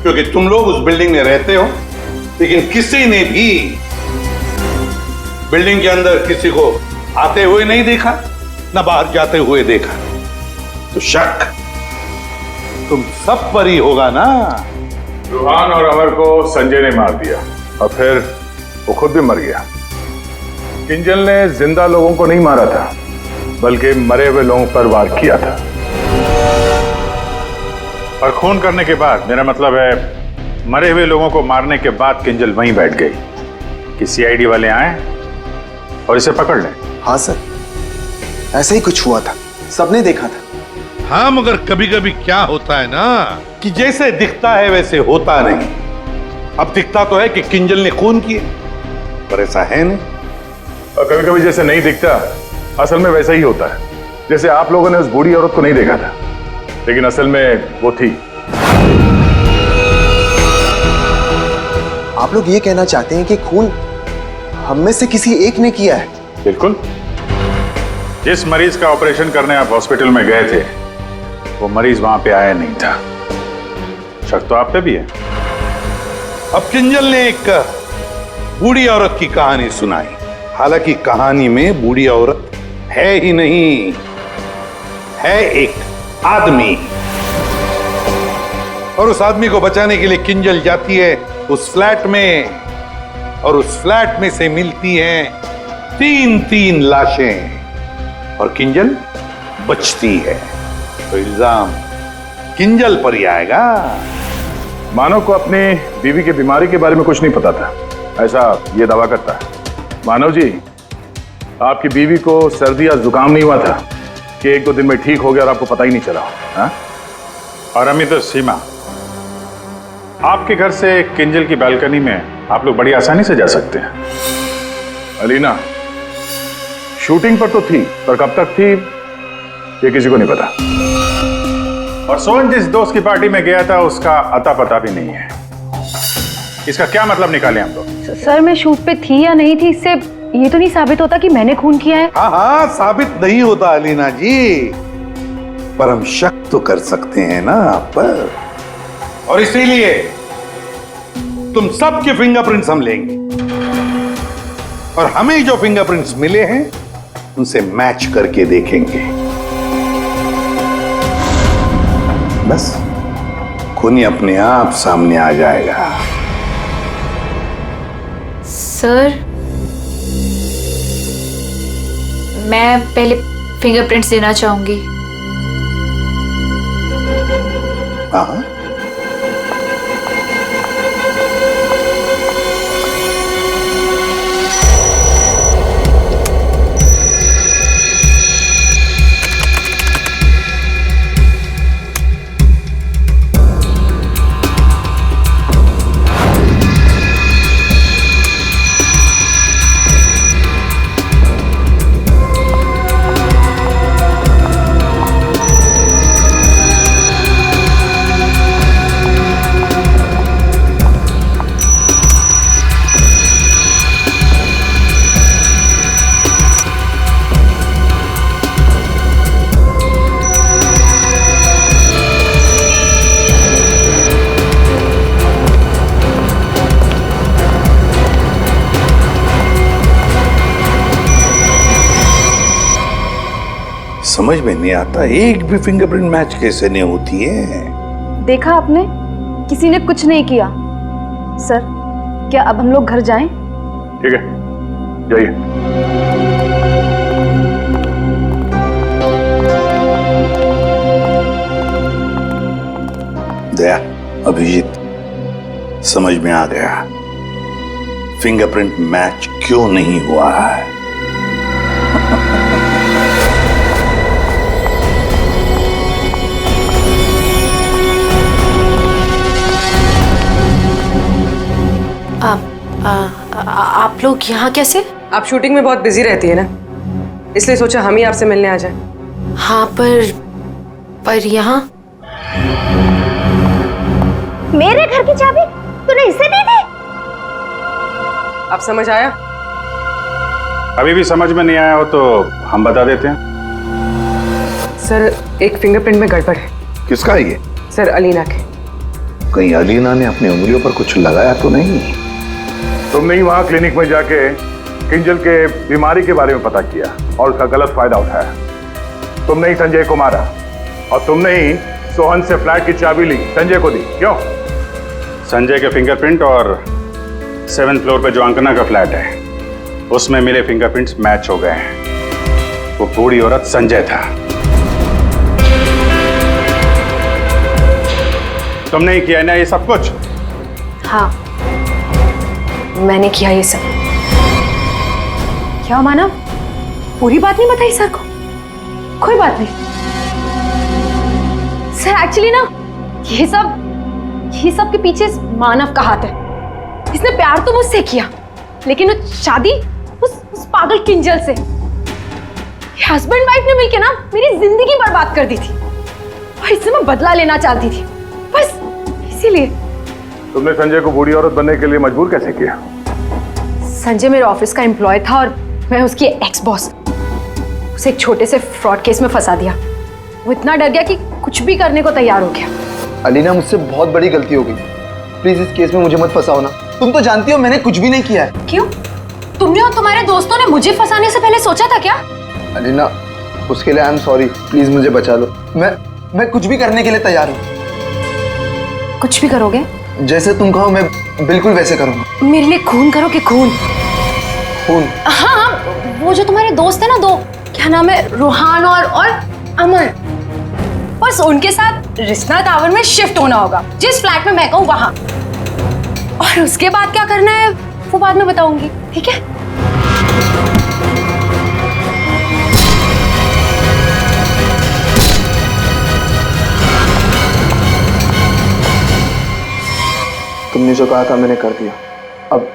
क्योंकि तुम लोग उस बिल्डिंग में रहते हो, लेकिन किसी ने भी बिल्डिंग के अंदर किसी को आते हुए नहीं देखा, ना बाहर जाते हुए देखा। तो शक तुम सब पर ही होगा ना। रूहान और अमर को संजय ने मार दिया और फिर वो खुद भी मर गया। किंजल ने जिंदा लोगों को नहीं मारा था, बल्कि मरे हुए लोगों पर वार किया था। और खून करने के बाद, मेरा मतलब है मरे हुए लोगों को मारने के बाद किंजल वहीं बैठ गई कि सीआईडी वाले आए और इसे पकड़ लें। हाँ सर, ऐसा ही कुछ हुआ था, सबने देखा था। हाँ, मगर कभी कभी क्या होता है ना कि जैसे दिखता है वैसे होता नहीं। अब दिखता तो है कि किंजल ने खून किए, पर ऐसा है नहीं। और कभी कभी जैसे नहीं दिखता, असल में वैसा ही होता है। जैसे आप लोगों ने उस बूढ़ी औरत को नहीं देखा था, लेकिन असल में वो थी। आप लोग ये कहना चाहते हैं कि खून हम में से किसी एक ने किया है? बिल्कुल। जिस मरीज का ऑपरेशन करने आप हॉस्पिटल में गए थे, वो मरीज वहां पे आया नहीं था। शक तो आप पे भी है। अब किंजल ने एक बूढ़ी औरत की कहानी सुनाई। हालांकि कहानी में बूढ़ी औरत है ही नहीं, है एक आदमी। और उस आदमी को बचाने के लिए किंजल जाती है उस फ्लैट में, और उस फ्लैट में से मिलती हैं 3 लाशें, और किंजल बचती है। तो इल्जाम किंजल पर ही आएगा। मानव को अपनी बीवी की बीमारी के बारे में कुछ नहीं पता था, ऐसा ये दावा करता है। मानव जी, आपकी बीवी को सर्दी या जुकाम नहीं हुआ था कि 1-2 दिन में ठीक हो गया और आपको पता ही नहीं चला? हा? और अमित और सीमा, आपके घर से किंजल की बालकनी में आप लोग बड़ी आसानी से जा सकते हैं। अलीना शूटिंग पर तो थी, पर कब तक थी ये किसी को नहीं पता। और सोहन जिस दोस्त की पार्टी में गया था, उसका अता पता भी नहीं है। इसका क्या मतलब निकाले हम लोग? सर, मैं शूट पे थी या नहीं थी, इससे ये तो नहीं साबित होता कि मैंने खून किया है। हाँ हाँ, साबित नहीं होता अलीना जी, पर हम शक तो कर सकते हैं ना आप पर। और इसीलिए तुम सबके फिंगरप्रिंट्स हम लेंगे, और हमें जो फिंगरप्रिंट्स मिले हैं उनसे मैच करके देखेंगे। बस खूनी अपने आप सामने आ जाएगा। सर, मैं पहले फिंगरप्रिंट्स देना चाहूंगी। हाँ, समझ में नहीं आता, एक भी फिंगरप्रिंट मैच कैसे नहीं होती है। देखा आपने, किसी ने कुछ नहीं किया। सर, क्या अब हम लोग घर जाएं? ठीक है, जाइए। दया, अभिजीत, समझ में आ गया फिंगरप्रिंट मैच क्यों नहीं हुआ है। आप लोग यहाँ कैसे? आप शूटिंग में बहुत बिजी रहती है ना, इसलिए सोचा हम ही आपसे मिलने आ जाएं। हाँ, पर यहाँ मेरे घर की चाबी तूने इसे दी थी? अब समझ आया? अभी भी समझ में नहीं आया हो तो हम बता देते हैं। सर एक फिंगरप्रिंट में गड़बड़ है। किसका है ये? सर अलीना के। कहीं अलीना ने अपनी उंगलियों पर कुछ लगाया तो नहीं? तुमने ही वहां क्लिनिक में जाके किंजल के बीमारी के बारे में पता किया और उसका गलत फायदा उठाया। तुमने ही संजय को मारा और तुमने ही सोहन से फ्लैट की चाबी ली, संजय को दी। क्यों? संजय के फिंगरप्रिंट और 7th फ्लोर पे जो अंकना का फ्लैट है उसमें मिले फिंगरप्रिंट्स मैच हो गए हैं। वो बूढ़ी औरत संजय था। तुमने ही किया ना ये सब कुछ? हाँ, मैंने किया ये सब। क्या मानव, पूरी बात नहीं बताई सर को? कोई बात नहीं सर, एक्चुअली ना ये सब के पीछे मानव का हाथ है। इसने प्यार तो मुझसे किया, लेकिन वो शादी उस पागल किंजल से। हस्बैंड वाइफ ने मिलकर ना मेरी जिंदगी बर्बाद कर दी थी और इससे मैं बदला लेना चाहती थी, बस इसीलिए। तुमने संजय को बूढ़ी औरत बनने के लिए मजबूर कैसे किया? संजय मेरे ऑफिस का एम्प्लॉय था और मैं उसकी एक्स बॉस। उसे एक छोटे से फ्रॉड केस में फंसा दिया। वो इतना डर गया कि कुछ भी करने को तैयार हो गया। अलीना, मुझसे बहुत बड़ी गलती हो गई। प्लीज इस केस में मुझे मत फंसाओ ना। तुम तो जानती हो मैंने कुछ भी नहीं किया है। क्यों? तुमने और तुम्हारे दोस्तों ने मुझे फंसाने से पहले सोचा था क्या? अलीना, उसके लिए आई एम सॉरी। प्लीज मुझे बचा लो। मैं कुछ भी करने के लिए तैयार हूँ। कुछ भी करोगे? जैसे तुम कहो मैं बिल्कुल वैसे करूँगा। मेरे लिए खून करो कि खून? खून? हाँ, वो जो तुम्हारे दोस्त है ना, दो, क्या नाम है, रोहान और अमर, बस उनके साथ रिश्ता टावर में शिफ्ट होना होगा, जिस फ्लैट में मैं कहूँ वहां। और उसके बाद क्या करना है वो बाद में बताऊंगी, ठीक है? तुमने जो कहा था मैंने कर दिया। अब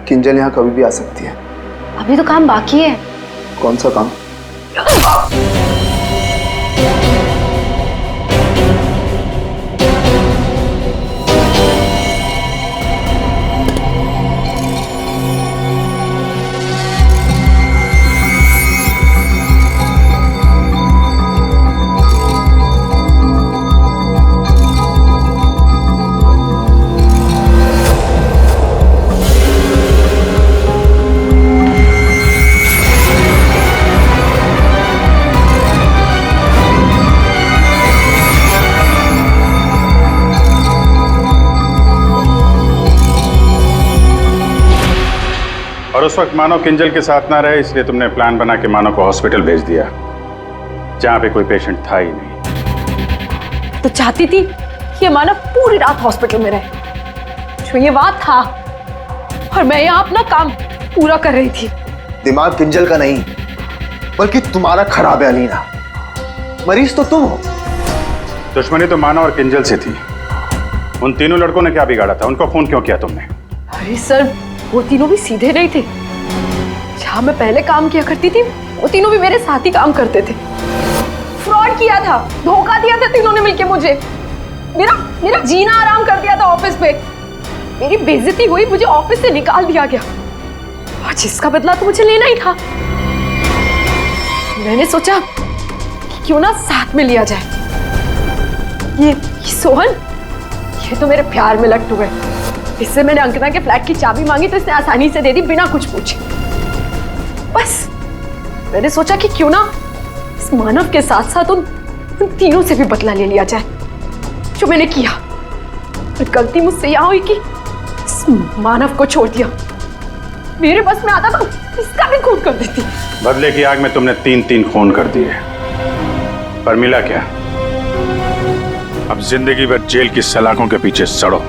किंजल यहाँ कभी भी आ सकती है। अभी तो काम बाकी है। कौन सा काम? और उस वक्त मानो किंजल के साथ ना रहे, इसलिए तुमने प्लान बना के मानो को हॉस्पिटल भेज दिया जहां पे कोई पेशेंट था ही नहीं। तो चाहती थी कि ये मानव पूरी रात हॉस्पिटल में रहे, जो ये बात था, और मैं यहाँ अपना काम पूरा कर रही थी। दिमाग किंजल का नहीं बल्कि तुम्हारा खराब है अलीना। मरीज तो तुम हो। दुश्मनी तो मानो और किंजल से थी। उन तीनों लड़कों ने क्या बिगाड़ा था? उनको फोन क्यों किया तुमने? अरे सर, वो तीनों भी सीधे नहीं थे। जहां मैं पहले काम किया करती थी वो तीनों भी मेरे साथ ही काम करते थे। फ्रॉड किया था, धोखा दिया था तीनों ने मिलके मुझे। मेरा जीना आराम कर दिया था ऑफिस पे। मेरी बेइज्जती हुई, मुझे ऑफिस से निकाल दिया गया, और जिसका बदला तो मुझे लेना ही था। मैंने सोचा कि क्यों ना साथ में लिया जाए। ये सोहन, ये तो मेरे प्यार में लट्टू है। इससे मैंने अंकना के फ्लैट की चाबी मांगी तो इसने आसानी से दे दी, बिना कुछ पूछे। बस मैंने सोचा कि क्यों ना इस मानव के साथ साथ उन तीनों से भी बदला ले लिया जाए, जो मैंने किया। और गलती मुझसे यह हुई कि इस मानव को छोड़ दिया। मेरे बस में आता तो इसका भी खून कर देती। बदले की आग में तुमने 3 खून कर दिए, पर मिला क्या? अब जिंदगी भर जेल की सलाखों के पीछे सड़ो।